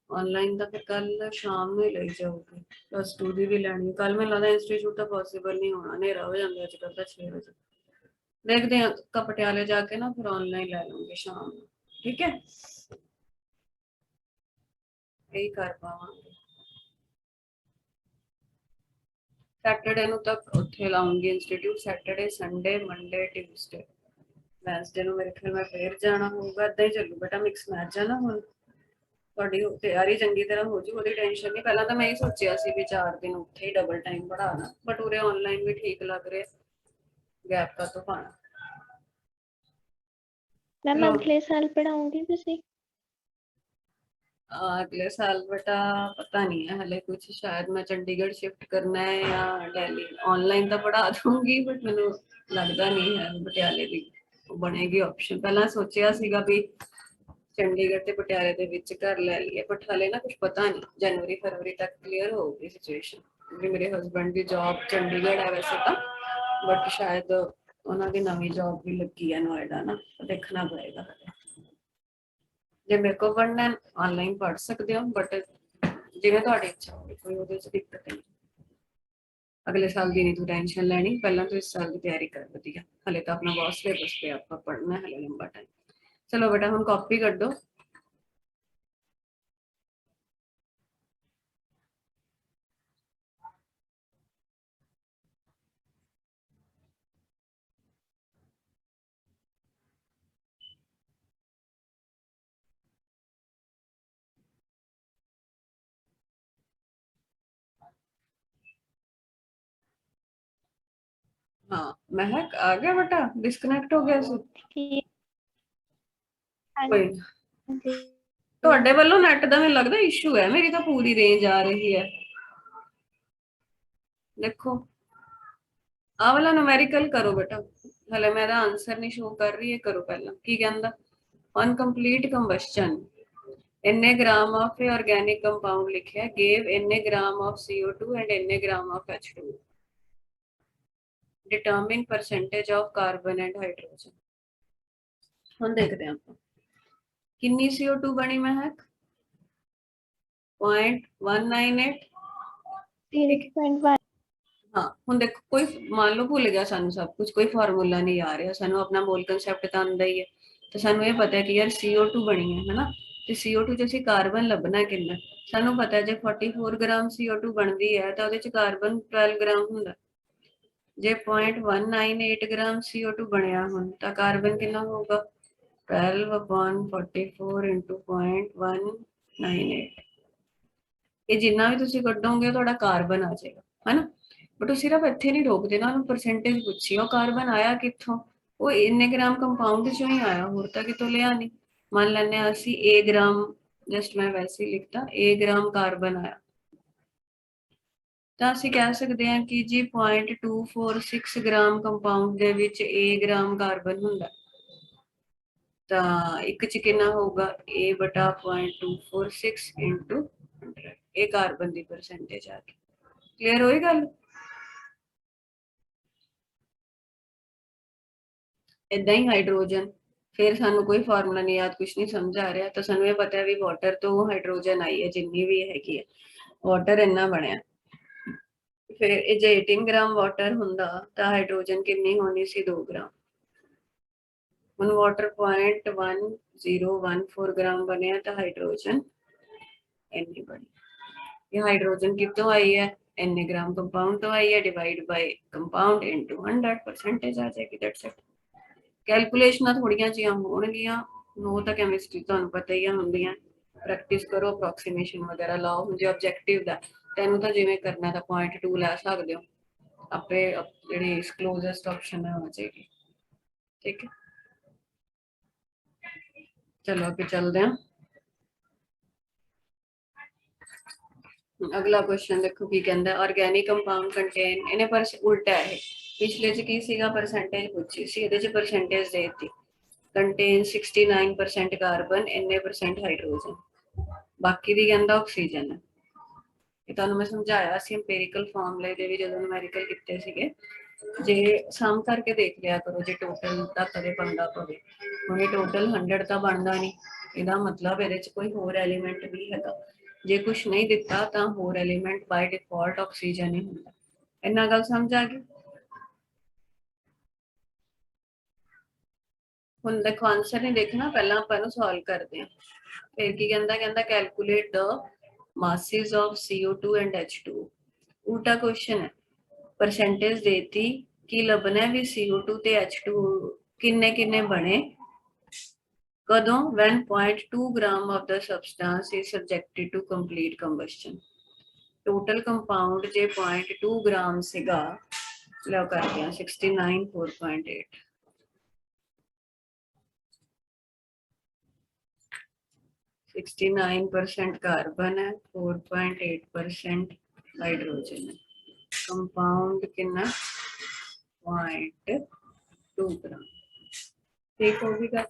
ऑनलाइन, तो फिर कल शाम में ले जाऊगी। +2 की भी लैनी कल, मैं लगता इंस्टीट्यूट तो पॉसिबल नहीं होना, नेरा हो जाता अजकल तो 6 बजे। देखते हैं पटियाले जाके ना फिर ऑनलाइन ले लूंगी शाम में, ठीक है? यही कर पावांगे। ਸੈਟਰਡੇ ਨੂੰ ਤੱਕ ਉੱਥੇ ਲਾਉਂਗੀ institute, Saturday Sunday Monday Tuesday Wednesday ਨੂੰ ਮੇਰੇ ਖਿਆਲ ਮੈਂ ਫੇਰ ਜਾਣਾ ਹੋਊਗਾ। ਏਦਾਂ ਹੀ ਚੱਲੂ ਬੇਟਾ, ਮਿਕਸ ਮੈਚ ਆ ਨਾ ਹੁਣ। ਤੁਹਾਡੀ ਤਿਆਰੀ ਚੰਗੀ ਤਰ੍ਹਾਂ ਹੋ ਜੂ, ਉਹਦੀ ਟੈਨਸ਼ਨ ਨਹੀਂ। ਪਹਿਲਾਂ ਤਾਂ ਮੈਂ ਹੀ ਸੋਚਿਆ ਸੀ ਵੀ 4 ਦਿਨ ਉੱਥੇ ਹੀ ਡਬਲ ਟਾਈਮ ਪੜਾਣਾ, ਬਟ ਉਰੇ ਆਨਲਾਈਨ ਵੀ ਠੀਕ ਲੱਗ ਰਿਹਾ, ਗੈਪ ਕਾ ਤੋਂ ਪਾਣਾ। मैम चलो अगले साल पढ़ाऊंगी तुसी? अगले साल बेटा पता नहीं है हले कुछ, शायद मैं चंडीगढ़ शिफ्ट करना है या दिल्ली। ऑनलाइन तो पढ़ा दूंगी बट मैनू लगता नहीं है पटियाले दी बनेगी ऑप्शन। पहला सोचा सीगा भी चंडीगढ़ ते पटियाले दे विच घर ले लिए, बट हले ना कुछ पता नहीं, जनवरी फरवरी तक क्लियर होगी सिचुएशन। क्योंकि मेरे हस्बैंड की जॉब चंडीगढ़ है वैसे तो, बट शायद उन्होंने नवी जॉब भी लगी है नोएडा ना, तो देखना पड़ेगा। जे मेरे को पढ़ना है ऑनलाइन पढ़ सकते हो, बट जिवें तुहाडी इच्छा होवे, कोई ओहदे च दिक्कत नहीं। अगले साल की नहीं तू टेंशन लैनी, पहला तो इस साल की तैयारी कर वधिया। हले तो अपना बहुत सिलेबस पे आपका पढ़ना है, हले लंबा टाइम। चलो बेटा हुण कॉपी कर दो। हाँ महक आ गया बेटा, डिस्कनेक्ट हो गया सी। ठीक। हाँ कोई जी। ਤੁਹਾਡੇ ਵੱਲੋਂ ਨੈਟ ਦਾ ਮੈਨੂੰ ਲੱਗਦਾ ਇਸ਼ੂ ਹੈ, ਮੇਰੀ ਤਾਂ ਪੂਰੀ ਰੇਂਜ ਆ ਰਹੀ ਹੈ। देखो आ वाला न्यूमेरिकल करो बेटा, हले मेरा आंसर नहीं शो कर रही है, करो पहला की कहंदा। ऑन कंप्लीट कंबशन इन्ने ग्राम ऑफ ऑर्गेनिक कंपाउंड लिखा है, गेव इन्ने ग्राम ऑफ CO2 एंड इन्ने gram of H2, determine percentage of carbon and hydrogen. हम देखते हैं आप कितनी CO2 बनी महक, 0.198। 0.1। हाँ ਹੁਣ देखो कोई मान लो भूल गया सानू सब कुछ, कोई फार्मूला नहीं आ रहा, सानू अपना मोल कंसेप्ट तो आंदा ही है। तो सानू ये पता है कि यार CO2 बनी है ना, तो CO2 च ਅਸੀਂ कार्बन ਲੱਭਣਾ ਕਿੰਨਾ, ਸਾਨੂੰ ਪਤਾ ਹੈ ਜੇ 44 ग्राम CO2 ਬਣਦੀ ਹੈ ਤਾਂ ਉਹਦੇ ਚ कार्बन 12 ग्राम ਹੁੰਦਾ। ਜੇ 0.198 ग्राम CO2 ਬਣਿਆ ਹੁਣ ਤਾਂ कार्बन कितना होगा, 12/44 into 0.198। ਇਹ ਜਿੰਨਾ ਵੀ ਤੁਸੀਂ ਕੱਢੋਗੇ ਤੁਹਾਡਾ ਕਾਰਬਨ ਆ ਜਾਏਗਾ, ਹੈਨਾ। बट सिर्फ इत्थे नहीं रोकते ना, परसेंटेज पूछी वो कार्बन आया कित्थों, वो इन्ने ग्राम कंपाउंड चों ही आया, होर तां कितों लिया नहीं। मान लैने असी A ग्राम, जस्ट मैं वैसे ही लिखता A ग्राम कार्बन आया, ਤਾਂ ਅਸੀਂ ਕਹਿ ਸਕਦੇ ਹਾਂ ਕਿ ਜੀ 0.246 ਗ੍ਰਾਮ ਕੰਪਾਊਂਡ ਦੇ ਵਿੱਚ A ਗ੍ਰਾਮ ਕਾਰਬਨ ਹੁੰਦਾ, ਤਾਂ ਇੱਕ ਚ ਕਿੰਨਾ ਹੋਊਗਾ A ਬਟਾ 0.246 into 100, ਇਹ ਕਾਰਬਨ ਦੀ ਪਰਸੈਂਟੇਜ ਆ ਗਈ। ਕਲੀਅਰ ਹੋਈ ਗੱਲ। इदा ही हाइड्रोजन, फिर सानू कोई फार्मूला नहीं याद, कुछ नहीं समझ आ रहा, तो सानू ये पता है भी वाटर तो हाइड्रोजन आई है जिन्नी भी हैगी है, वाटर इन्ना बनया। फिर जे 18 ग्राम वाटर हुंदा तो हाइड्रोजन कितनी होनी सी, 2 ग्राम। हुण वाटर 0.1014 ग्राम बनया तो हाइड्रोजन इन्नी बनी। ये हाइड्रोजन कितों आई है, इन्ने ग्राम कंपाउंड तो आई है, divide by compound into 100 percentage आ जाएगी। That's it. कैलकुलेशन थोड़िया जिहियां होणगियां, नो तो कैमिस्ट्री तुहानूं पता ही होंदियां, प्रैक्टिस करो, अप्रोक्सीमेशन वगैरह लाओ। हुण जे ऑब्जेक्टिव दा तैनूं तां जिवें करना तां 0.2 लै सकदे हो, आपे जिहड़ी क्लोजेस्ट ऑप्शन है हो जाएगी। ठीक है, चलो अगे चलदे हां। अगला क्वेश्चन देखो की कहंदा, ऑर्गेनिक कंपाउंड कंटेन, इन्हें पर उल्टा है, पिछले च की सीगा परसेंटेज पूछी सी, इहदे च परसेंटेज देती, कंटेन 69% कार्बन, इन्ने परसेंट हाइड्रोजन, बाकी दी कहंदा ऑक्सीजन है। ये तुहानूं मैं समझाया सी एम्पेरिकल फॉर्मूले दे भी जदों न्यूमेरिकल कीते सीगे, जे सम करके देख लिया करो, जे टोटल दा कदे बनदा पवे। हुण ये टोटल 100 तां बनदा नहीं, इहदा मतलब इहदे च कोई होर एलीमेंट भी हैगा, जे कुछ नहीं दिता तां होर एलीमेंट बाय डिफॉल्ट ऑक्सीजन ही हुंदा। इन्ना गल समझ आ गई। हुण देखो आंसर नहीं देखना, पहला आपां इहनूं सॉल्व करदे हां। फिर की कहंदा, कहंदा calculate the masses of CO2 and H2। उल्टा क्वेश्चन है, परसेंटेज देती कि लभना भी CO2 ते H2 किन्ने किन्ने बने कदों when 0.2 gram of the substance is subjected to complete combustion। Total compound जे 0.2 ग्राम सीगा लो करते हैं 69 4.8 69% कार्बन है 4.8% हाइड्रोजन है कंपाउंड कितना 0.2 ग्राम ठीक होगी का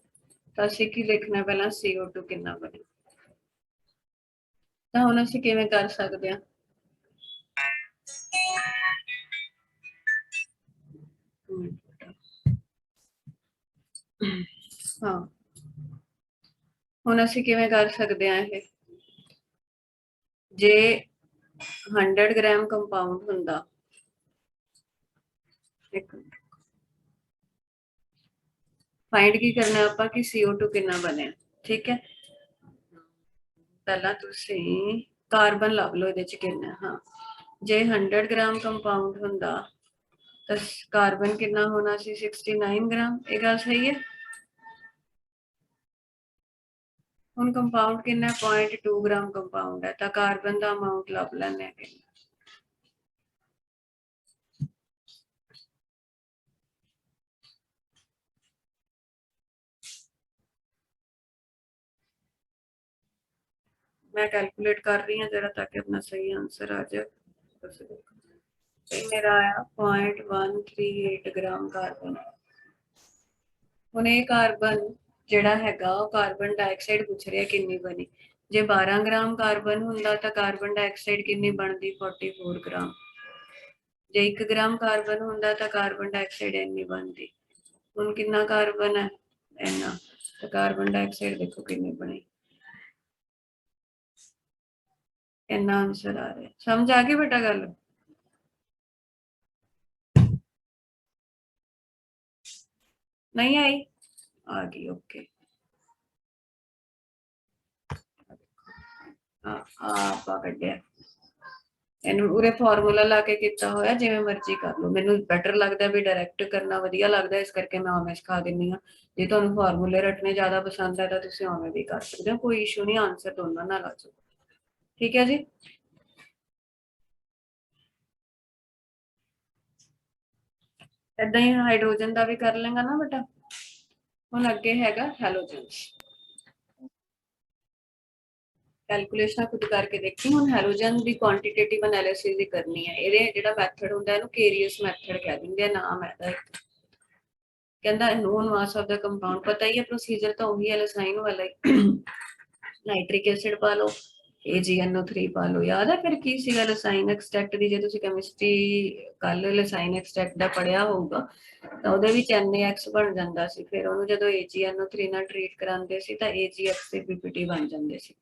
तो ਅਸੀਂ ਕੀ ਲਿਖਣਾ ਪਹਿਲਾਂ CO2 ਕਿੰਨਾ ਬਣੇ ਤਾਂ ਹੁਣ ਅਸੀਂ ਕਿਵੇਂ ਕਰ ਸਕਦੇ ਹਾਂ हाँ ਹੁਣ ਅਸੀਂ ਕਿਵੇਂ ਕਰ ਸਕਦੇ ਹਾਂ ਇਹ ਜੇ 100 ਗ੍ਰਾਮ ਕੰਪਾਊਂਡ ਹੁੰਦਾ ਇੱਕ फाइंड की करना आपा कि CO2 कितना बने ठीक है पहला तुसी कार्बन लभ लो इहदे च कितना हाँ जे 100 ग्राम कंपाउंड हुंदा तो कार्बन कितना होना सी 69 ग्राम ये गल सही है हुण कंपाउंड कितना 0.2 ग्राम कंपाउंड है तो कार्बन का अमाउंट लभ लैने मैं कैलकुलेट कर रही हूँ जरा ताकि अपना सही आंसर आ जाए मेरा आया 0.138 ग्राम कार्बन हुण ये कार्बन जिहड़ा हैगा कार्बन डाइऑक्साइड पूछ रहा किन्नी बनी जे 12 ग्राम कार्बन हुंदा तो कार्बन डाइऑक्साइड किन्नी बनती 44 ग्राम जे 1 ग्राम कार्बन हुंदा तो कार्बन डाइऑक्साइड इन्नी बनती हुण कितना कार्बन है इन्ना तो कार्बन डाइऑक्साइड देखो किन्नी बनी इन्ना आंसर आ रहा है समझ आ गई बेटा गल नहीं आई आ गई ओके आपा कढ़िया इन्हू उरे फार्मूला ला के किया होया जिवें मर्जी कर लो मैनू बैटर लगता भी डायरैक्ट करना वधिया लगता इस करके मैं उवें सिखा दिंदी हाँ जे तुहानू फार्मूले रटने ज्यादा पसंद है तो तुसीं उवें भी कर सकते हो कोई इशू नहीं आंसर दोनों नाल आ जाओ ठीक है जी इदां ही हाइड्रोजन का भी कर लेंगा ना बेटा हुण अगे हैगा हैलोजन्स कैलकुलेशन खुद करके देखी हुण हैलोजन की क्वांटिटेटिव एनालिसिस ही करनी है ये जिहड़ा मैथड हुंदा इहनूं केरियस मैथड कह दिंदे नाम है कहंदा known mass of the compound पता ही है प्रोसीजर तो वही है लसाइन वाला ही नाइट्रिक एसिड पा लो AgNO3 पा लो याद है फिर की सीगा लसाइन एक्सट्रैक्ट दी जे तुसीं केमिस्ट्री कल लसाइन एक्सट्रैक्ट दा पढ़िया होगा तो ਉਹਦੇ ਵਿੱਚ NaX बन ਜਾਂਦਾ ਸੀ ਫਿਰ ਉਹਨੂੰ ਜਦੋਂ AgNO3 ਨਾਲ ਟ੍ਰੀਟ ਕਰਾਉਂਦੇ ਸੀ ਤਾਂ AgX ਤੇ PPT ਬਣ ਜਾਂਦੇ ਸੀ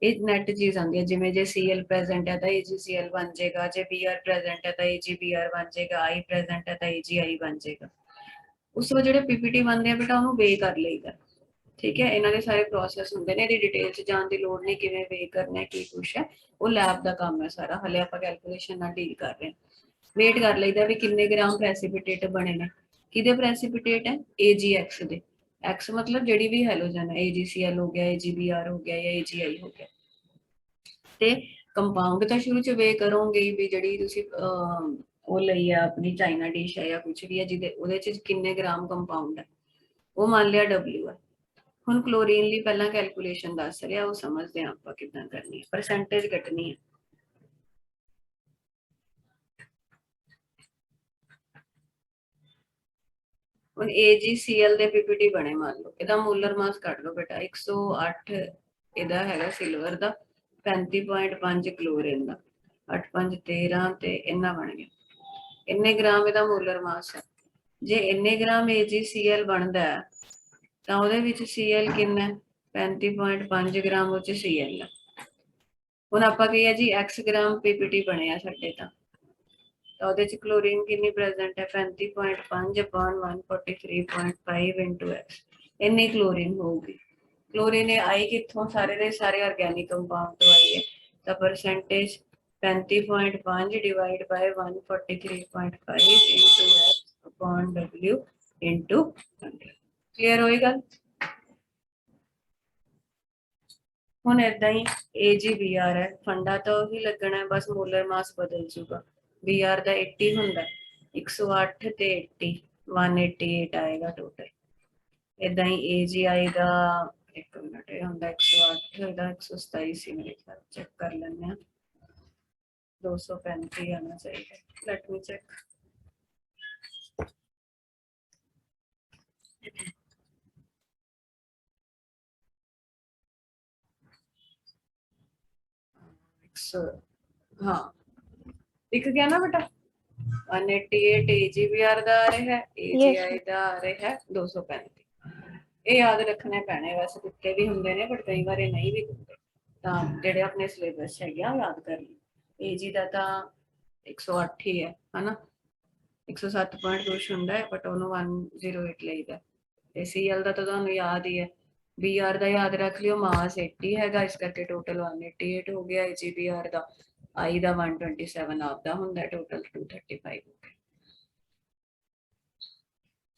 ਇਹ ਨੈਟ ਚੀਜ਼ ਆਉਂਦੀ ਹੈ ਜਿਵੇਂ ਜੇ Cl ਪ੍ਰੈਜ਼ੈਂਟ ਹੈ ਤਾਂ AgCl ਬਣ ਜਾਏਗਾ ਜੇ Br ਪ੍ਰੈਜ਼ੈਂਟ ਹੈ ਤਾਂ AgBr ਬਣ ਜਾਏਗਾ I ਪ੍ਰੈਜ਼ੈਂਟ ਹੈ ਤਾਂ AgI ਬਣ ਜਾਏਗਾ ਉਸ ਤੋਂ ਜਿਹੜੇ PPT ਬਣਦੇ ਆ ਬੇਟਾ ਉਹਨੂੰ ਵੇ ਕਰ ਲਈਦਾ ठीक है इन्हों के सारे प्रोसैस होंगे ने डिटेल च जाने की लोड़ नहीं किवें वे करना की कुछ है वो लैब का काम है सारा हले आप कैलकुलेशन ना डील कर रहे हैं वेट कर लईदा भी किन्ने ग्राम प्रेसिपिटेट बने ने किदे प्रेसिपिटेट है AgX दे X मतलब जिहड़ी भी हैलोजन है AgCl हो गया AgBr हो गया या AgI हो गया ते कंपाउंड तो शुरू च वे करोगे भी जिहड़ी तुसीं वो लई है अपनी चाइना डिश है या कुछ भी है जिहदे उहदे च किन्ने ग्राम कंपाउंड है वो मान लिया W है ਹੁਣ क्लोरीन ਲਈ ਪਹਿਲਾਂ ਕੈਲਕੂਲੇਸ਼ਨ ਦੱਸ ਰਿਹਾ ਉਹ ਸਮਝਦੇ ਆ ਆਪਾਂ ਕਿਦਾਂ ਕਰਨੀ ਹੈ ਪਰਸੈਂਟੇਜ ਕੱਟਣੀ ਹੈ ਹੁਣ AgCl ਦੇ PPT ਬਣੇ ਮੰਨ ਲਓ ਇਹਦਾ ਮੋਲਰ ਮਾਸ ਕੱਢ ਲਓ ਬੇਟਾ 108 ਇਹਦਾ ਹੈਗਾ ਸਿਲਵਰ ਦਾ 35.5 क्लोरीन ਦਾ 8 5 13 ਤੇ ਇੰਨਾ ਬਣ ਗਿਆ ਇੰਨੇ ਗ੍ਰਾਮ ਇਹਦਾ ਮੋਲਰ ਮਾਸ ਹੈ ਜੇ ਇੰਨੇ ਗ੍ਰਾਮ AgCl ਬਣਦਾ ਹੈ ਤਾਂ ਉਹਦੇ ਵਿੱਚ Cl ਕਿੰਨਾ 35.5 ਗ੍ਰਾਮ ਉਹ ਚ Cl ਹੈ ਹੁਣ ਆਪਾਂ ਕਹੀਏ ਜੀ X ਗ੍ਰਾਮ PPT ਬਣਿਆ ਸਾਡੇ ਤਾਂ ਉਹਦੇ ਚ ਕਲੋਰੀਨ ਕਿੰਨੀ ਪ੍ਰੈਜ਼ੈਂਟ ਹੈ 35.5 upon 143.5 into X ਇੰਨੀ ਕਲੋਰੀਨ ਹੋਊਗੀ ਕਲੋਰੀਨ ਆਈ ਕਿੱਥੋਂ ਸਾਰੇ ਦੇ ਸਾਰੇ ਆਰਗੈਨਿਕ ਕੰਪਾਊਂਡ ਤੋਂ ਆਈ ਹੈ ਤਾਂ percentage 35.5 divide by 143.5 into x upon w into 100। Clear होई गल? ਹੁਣ ਏਦਾਂ ਹੀ AgBr है, फंडा तो ही लगना है, बस मोलर मास बदल जूगा। Br ਦਾ 80 ਹੁੰਦਾ, 108 ਤੇ 80 188 ਆਏਗਾ ਟੋਟਲ। ਏਦਾਂ ਹੀ AgI ਦਾ 1 ਮਿੰਟ ਇਹ ਹੁੰਦਾ 108 ਦਾ 127 ਸੀ ਮੇਰੇ ਖਿਆਲ, ਚੈੱਕ ਕਰ ਲੈਂਦੇ ਆ। 235 ਆਣਾ ਚਾਹੀਦਾ। Let me check. हाँ दिख गया ना बेटा, 188 AgBr ਦਾ ਆ ਰਿਹਾ ਹੈ, AgI ਦਾ ਆ ਰਿਹਾ ਹੈ 235। ਇਹ ਯਾਦ ਰੱਖਣੇ ਪੈਣੇ, ਵੈਸੇ ਦਿੱਤੇ ਵੀ ਹੁੰਦੇ ਨੇ ਬਟ ਕਈ ਵਾਰ ਇਹ ਨਹੀਂ ਵੀ ਦਿੰਦੇ, ਤਾਂ ਜਿਹੜੇ ਆਪਣੇ ਸਿਲੇਬਸ ਹੈਗੇ ਆ ਯਾਦ ਕਰ ਲਈ। Ag ਦਾ ਤਾਂ 108 ਹੀ ਹੈ ਹਨਾ, 107 ਪੁਆਇੰਟ ਕੁਛ ਹੁੰਦਾ ਹੈ ਬਟ ਉਹਨੂੰ 108 ਲਈਦਾ। ਤੇ Cl ਦਾ ਤਾਂ ਤੁਹਾਨੂੰ ਯਾਦ ਹੀ ਹੈ। Br ਦਾ ਯਾਦ ਰੱਖ ਲਿਓ, ਮਾਸ 80 ਹੈਗਾ, ਇਸ ਕਰਕੇ ਟੋਟਲ 188 ਹੋ ਗਿਆ। AgBr ਦਾ I ਦਾ 127 ਆਪਦਾ ਹੁੰਦਾ, ਟੋਟਲ 235 ਹੋ ਗਿਆ।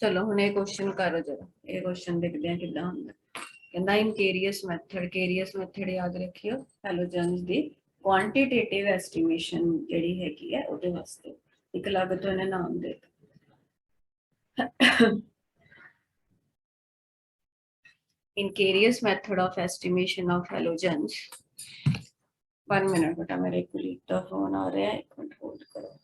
ਚਲੋ ਹੁਣ ਇਹ ਕੁਐਸਚਨ ਕਰੋ ਜਰਾ, ਇਹ ਕੁਐਸਚਨ ਦੇਖਦੇ ਆ ਕਿੱਦਾਂ ਹੁੰਦਾ। ਕਹਿੰਦਾ ਇਨ ਕੇਰੀਅਸ ਮੈਥਡ, ਕੇਰੀਅਸ ਮੈਥਡ ਯਾਦ ਰੱਖਿਓ ਹੈਲੋਜਨਸ ਦੀ ਕੁਆਂਟੀਟੇਟਿਵ ਐਸਟੀਮੇਸ਼ਨ ਜਿਹੜੀ ਹੈਗੀ ਹੈ ਉਹਦੇ ਵਾਸਤੇ ਇੱਕ ਅਲੱਗ ਤੋਂ ਇਹਨੇ ਨਾਮ ਦੇ in Carius method of estimation of halogens। 1 minute बेटा, मेरे कुलीग का फोन आ रहा है, 1 मिनट होल्ड करो।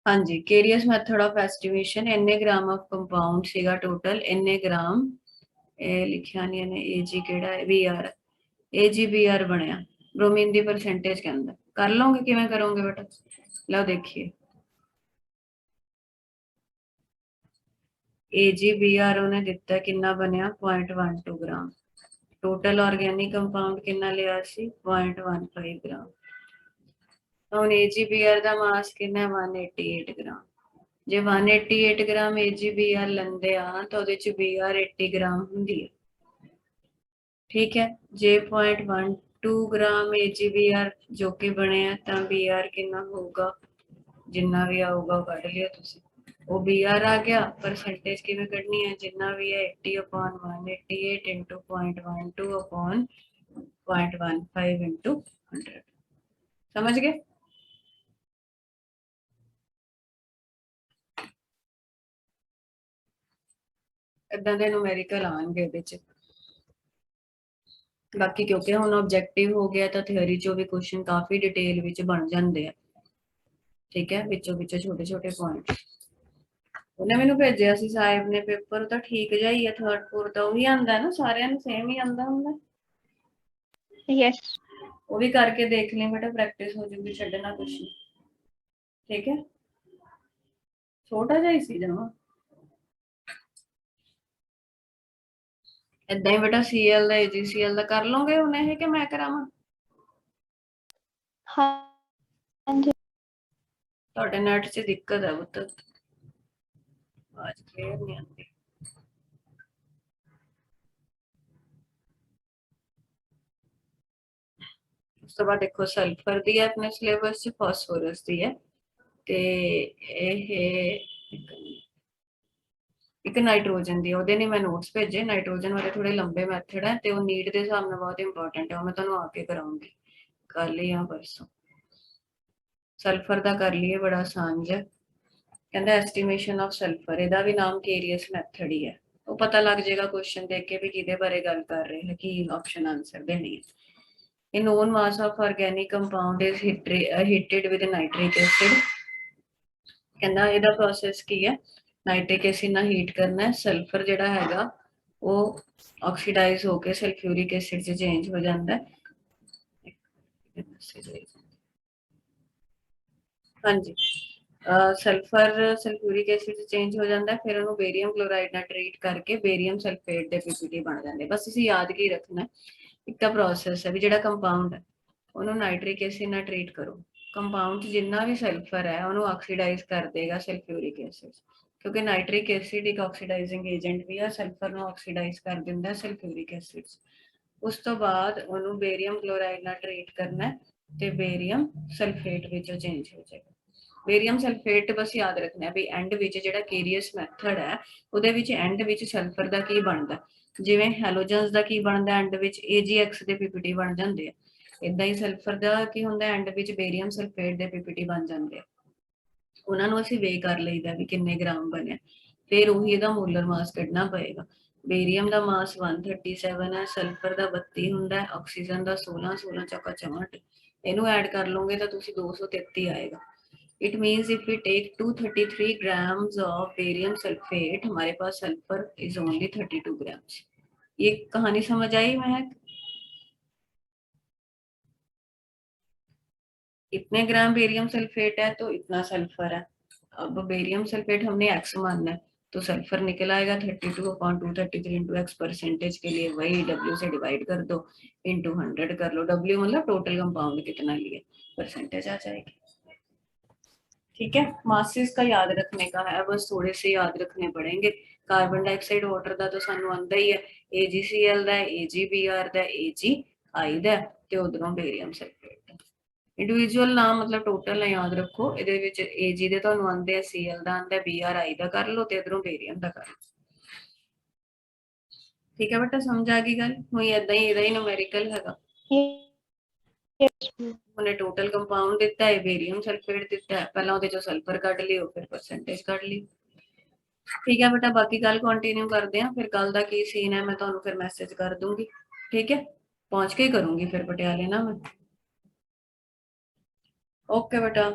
हाँ जी, केरियस मेथड ऑफ एस्टिमेशन, इन्ने ग्राम ऑफ कंपाउंड सीगा टोटल, इन्ने ग्राम लिखिया नहीं इन्हें Ag केड़ा है Br, AgBr बनया ब्रोमीन दी परसेंटेज कहंदा। कर लोगे किवें करोगे बेटा, लो देखिए AgBr उन्हें दिता किन्ना बनया 0.12 ग्राम, टोटल ऑर्गेनिक कंपाउंड किन्ना लिया सी 0.15 ग्राम। ਹੁਣ AgBr ਦਾ ਮਾਸ ਕਿੰਨਾ 188 ਗ੍ਰਾਮ। ਜੇ 188 ਗ੍ਰਾਮ AgBr ਲੈਂਦੇ ਆ ਤਾਂ ਉਹਦੇ ਚ Br 80 ਗ੍ਰਾਮ ਹੁੰਦੀ ਹੈ, ਠੀਕ ਹੈ। ਜੇ 0.12 ਗ੍ਰਾਮ AgBr ਜੋ ਕਿ ਬਣਿਆ ਤਾਂ Br ਕਿੰਨਾ ਹੋਊਗਾ, ਜਿੰਨਾ ਵੀ ਆਊਗਾ ਉਹ ਕੱਢ ਲਿਓ ਤੁਸੀਂ। ਉਹ Br ਆ ਗਿਆ, ਪਰਸੈਂਟੇਜ ਕਿਵੇਂ ਕੱਢਣੀ ਹੈ, ਜਿੰਨਾ ਵੀ ਹੈ 80/188 into 0.12/0.15 into 100। ਸਮਝ ਗਏ? ਇਦਾਂ ਦੇ ਨੂਮੈਰੀਕਲ ਆਣਗੇ ਇਹਦੇ ਚ। ਬਾਕੀ ਕਿਉਂਕਿ ਹੁਣ ਆਬਜੈਕਟਿਵ ਹੋ ਗਿਆ ਤਾਂ ਥਿਉਰੀ ਚੋਂ ਵੀ ਕੁਐਸਚਨ ਕਾਫੀ ਡਿਟੇਲ ਵਿੱਚ ਬਣ ਜਾਂਦੇ ਆ, ਠੀਕ ਹੈ, ਵਿੱਚੋਂ ਛੋਟੇ ਛੋਟੇ ਪੁਆਇੰਟ। ਉਹਨੇ ਮੈਨੂੰ ਭੇਜਿਆ ਸੀ ਸਾਹਿਬ ਨੇ ਪੇਪਰ, ਤਾਂ ਠੀਕ ਜਿਹਾ ਹੀ ਹੈ, ਥਰਡ ਫੋਰਥ ਦਾ ਉਹੀ ਆਂਦਾ ਨਾ, ਸਾਰਿਆਂ ਨੂੰ ਸੇਮ ਹੀ ਆਂਦਾ ਹੁੰਦਾ। यस, ਉਹ ਵੀ ਕਰਕੇ ਦੇਖ ਲਈ ਬੇਟਾ, ਪ੍ਰੈਕਟਿਸ ਹੋ ਜੂਗੀ, ਛੱਡਣਾ ਕੁਛ ਨਹੀਂ, ਠੀਕ ਹੈ। ਛੋਟਾ ਜਿਹਾ ਹੀ ਸੀ ਜਮਾ। ਏਦਾਂ ਹੀ ਬੇਟਾ Cl ਦਾ AgCl ਦਾ ਕਰ ਲਓਗੇ ਹੁਣ ਇਹ, ਕਿ ਮੈਂ ਕਰਾਵਾਂ? हाँ जी, ਤੁਹਾਡੇ ਨੈਟ 'ਚ ਦਿੱਕਤ ਹੈ ਪੁੱਤ, ਆਵਾਜ਼ ਕਲੀਅਰ ਨਹੀਂ ਆਉਂਦੀ। ਉਸ ਤੋਂ ਬਾਅਦ ਦੇਖੋ ਸਲਫਰ ਦੀ ਹੈ ਆਪਣੇ ਸਿਲੇਬਸ 'ਚ, ਫਾਸਫੋਰਸ ਦੀ ਹੈ, ਤੇ ਇਹ ਇੱਕ ਨਾਈਟ੍ਰੋਜਨ ਦੀ। ਉਹਦੇ ਨਹੀਂ ਮੈਂ ਨੋਟਸ ਭੇਜੇ, ਨਾਈਟ੍ਰੋਜਨ ਵਾਲੇ ਥੋੜੇ ਲੰਬੇ ਮੈਥਡ ਹੈ ਤੇ ਉਹ ਨੀਟ ਦੇ ਹਿਸਾਬ ਨਾਲ ਬਹੁਤ ਇੰਪੋਰਟੈਂਟ ਹੈ, ਉਹ ਮੈਂ ਤੁਹਾਨੂੰ ਆ ਕੇ ਕਰਾਉਂਗੀ ਕੱਲ ਜਾਂ ਪਰਸੋਂ। ਸਲਫਰ ਦਾ ਕਰ ਲਈਏ, ਬੜਾ ਆਸਾਨ ਜਿਹਾ। ਕਹਿੰਦਾ ਐਸਟੀਮੇਸ਼ਨ ਆਫ ਸਲਫਰ, ਇਹਦਾ ਵੀ ਨਾਮ ਕੇਰੀਅਸ ਮੈਥਡ ਹੀ ਹੈ। ਉਹ ਪਤਾ ਲੱਗ ਜਾਏਗਾ ਕੁਐਸਚਨ ਦੇਖ ਕੇ ਵੀ ਕਿਹਦੇ ਬਾਰੇ ਗੱਲ ਕਰ ਰਹੇ ਹੈ, ਕੀ ਆਪਸ਼ਨ ਆਨਸਰ ਦੇਣੀ ਹੈ। A known mass of organic compound is heated with nitric acid। ਕਹਿੰਦਾ ਇਹਦਾ ਪ੍ਰੋਸੈਸ ਕੀ ਹੈ, ਨਾਈਟ੍ਰਿਕ ਐਸਿਡ ਨਾਲ ਹੀਟ ਕਰਨਾ ਹੈ। ਸਲਫਰ ਜਿਹੜਾ ਹੈਗਾ वो ऑक्सीडाइज होके सल्फ्यूरिक एसिड च चेंज हो जाता है। हाँ जी, सल्फर सल्फ्यूरिक एसिड चेंज हो जाता है, फिर ਉਹਨੂੰ ਬੇਰੀਅਮ ਕਲੋਰਾਈਡ ਨਾਲ ਟਰੀਟ ਕਰਕੇ ਬੇਰੀਅਮ ਸਲਫੇਟ ਦੇ ਪੀਪੀਟੀ ਬਣ ਜਾਂਦੇ। ਬਸ ਤੁਸੀਂ ਯਾਦ ਕੀ ਰੱਖਣਾ, ਇੱਕ ਤਾਂ ਪ੍ਰੋਸੈਸ ਹੈ ਵੀ ਜਿਹੜਾ ਕੰਪਾਊਂਡ ਹੈ ਉਹਨੂੰ ਨਾਈਟ੍ਰਿਕ ਐਸਿਡ ਨਾਲ ਟਰੀਟ ਕਰੋ, ਕੰਪਾਊਂਡ 'ਚ ਜਿੰਨਾ ਵੀ ਸਲਫਰ ਹੈ ਉਹਨੂੰ ਆਕਸੀਡਾਈਜ਼ ਕਰ ਦੇਗਾ ਸਲਫਿਊਰਿਕ ਐਸਿਡ, ਕਿਉਂਕਿ ਨਾਈਟ੍ਰਿਕ ਐਸਿਡ ਇੱਕ ਆਕਸੀਡਾਈਜ਼ਿੰਗ ਏਜੰਟ ਵੀ ਆ, ਸਲਫਰ ਨੂੰ ਆਕਸੀਡਾਈਜ਼ ਕਰ ਦਿੰਦਾ ਸਲਫਿਊਰਿਕ ਐਸਿਡ। ਉਸ ਤੋਂ ਬਾਅਦ ਉਹਨੂੰ ਬੇਰੀਅਮ ਕਲੋਰਾਈਡ ਨਾਲ ਟਰੀਟ ਕਰਨਾ ਤੇ ਬੇਰੀਅਮ ਸਲਫੇਟ ਵਿੱਚ ਚੇਂਜ ਹੋ ਜਾਏਗਾ। ਬੇਰੀਅਮ ਸਲਫੇਟ ਬਸ ਯਾਦ ਰੱਖਣਾ ਵੀ ਐਂਡ ਵਿੱਚ ਜਿਹੜਾ ਕੇਰੀਅਸ ਮੈਥਡ ਹੈ ਉਹਦੇ ਵਿੱਚ ਐਂਡ ਵਿੱਚ ਸਲਫਰ ਦਾ ਕੀ ਬਣਦਾ, ਜਿਵੇਂ ਹੈਲੋਜਨਸ ਦਾ ਕੀ ਬਣਦਾ ਐਂਡ ਵਿੱਚ AgX ਦੇ ਪੀਪੀਟੀ ਬਣ ਜਾਂਦੇ ਆ, ਇਦਾਂ ਹੀ ਸਲਫਰ ਦਾ ਕੀ ਹੁੰਦਾ ਐਂਡ ਵਿੱਚ ਬੇਰੀਅਮ ਸਲਫੇਟ ਦੇ ਪੀਪੀਟੀ ਬਣ ਜਾਂਦੇ ਆ। ਉਹਨਾਂ ਨੂੰ ਅਸੀਂ ਵੇ ਕਰ ਲਈਦਾ ਵੀ ਕਿੰਨੇ ਗ੍ਰਾਮ ਬਣਿਆ, ਫਿਰ ਉਹੀ ਇਹਦਾ ਮੋਲਰ ਮਾਸ ਕੱਢਣਾ ਪਏਗਾ। ਬੇਰੀਅਮ ਦਾ ਮਾਸ 137 ਹੈ, ਸਲਫਰ ਦਾ 32 ਹੁੰਦਾ, ਆਕਸੀਜਨ ਦਾ 16, 16 ਚੌਕਾ 64, ਇਹਨੂੰ ਐਡ ਕਰ ਲਓਗੇ ਤਾਂ ਤੁਸੀਂ 233 ਆਏਗਾ। It means if we take 233 grams of barium sulfate, हमारे पास सल्फर is only 32 grams। ये कहानी समझ आई महक? इतने ग्राम बेरियम सल्फेट है तो इतना सल्फर है। अब बेरियम सल्फेट हमने एक्स मानना है तो सल्फर निकल आएगा 32/233 इंटू एक्स, परसेंटेज के लिए वही W से डिवाइड कर दो, इंटू 100 कर लो, W मतलब टोटल कंपाउंड कितना लिए, परसेंटेज आ जाएगी। ठीक है, मासेस का याद रखने का है, बस थोड़े से याद रखने पड़ेंगे। कार्बन डाइऑक्साइड वाटर का तो सानू आंदा ही है, AgCl ਦਾ, AgBr ਦਾ, AgI ਦਾ ਤੇ ਉਧਰੋਂ ਬੇਰੀਅਮ ਸਲਫੇਟ। ਇੰਡੀਵਿਜੂਅਲ ਨਾਮ ਮਤਲਬ ਟੋਟਲ ਨਾ ਯਾਦ ਰੱਖੋ, ਇਹਦੇ ਵਿੱਚ Ag ਦੇ ਤੁਹਾਨੂੰ ਆਂਦੇ ਆ, Cl ਦਾ ਆਂਦਾ, BrI ਦਾ ਕਰ ਲਓ ਤੇ ਇਧਰੋਂ ਬੇਰੀਅਮ ਦਾ ਕਰ ਲਓ। ਠੀਕ ਹੈ ਬੇਟਾ, ਸਮਝ ਆ ਗਈ ਗੱਲ? ਹੁਣ ਇਦਾਂ ਹੀ ਇਹਦਾ ਹੀ ਨੂਮੈਰੀਕਲ ਹੈਗਾ। ਉਹਨੇ ਟੋਟਲ ਕੰਪਾਊਂਡ ਦਿੱਤਾ ਹੈ, ਬੇਰੀਅਮ ਸਲਫੇਟ ਦਿੱਤਾ ਹੈ, ਪਹਿਲਾਂ ਉਹਦੇ ਚੋਂ ਸਲਫਰ ਕੱਢ ਲਿਓ ਫਿਰ ਪਰਸੈਂਟੇਜ ਕੱਢ ਲਈ। ਠੀਕ ਹੈ ਬੇਟਾ, ਬਾਕੀ ਗੱਲ ਕੰਟੀਨਿਊ ਕਰਦੇ ਹਾਂ, ਫਿਰ ਕੱਲ ਦਾ ਕੀ ਸੀਨ ਹੈ ਮੈਂ ਤੁਹਾਨੂੰ ਫਿਰ ਮੈਸੇਜ ਕਰ ਦੂੰਗੀ। ਠੀਕ ਹੈ, ਪਹੁੰਚ ਕੇ ਕਰੂੰਗੀ ਫਿਰ ਪਟਿਆਲੇ ਨਾ ਮੈਂ। ਓਕੇ ਬੇਟਾ।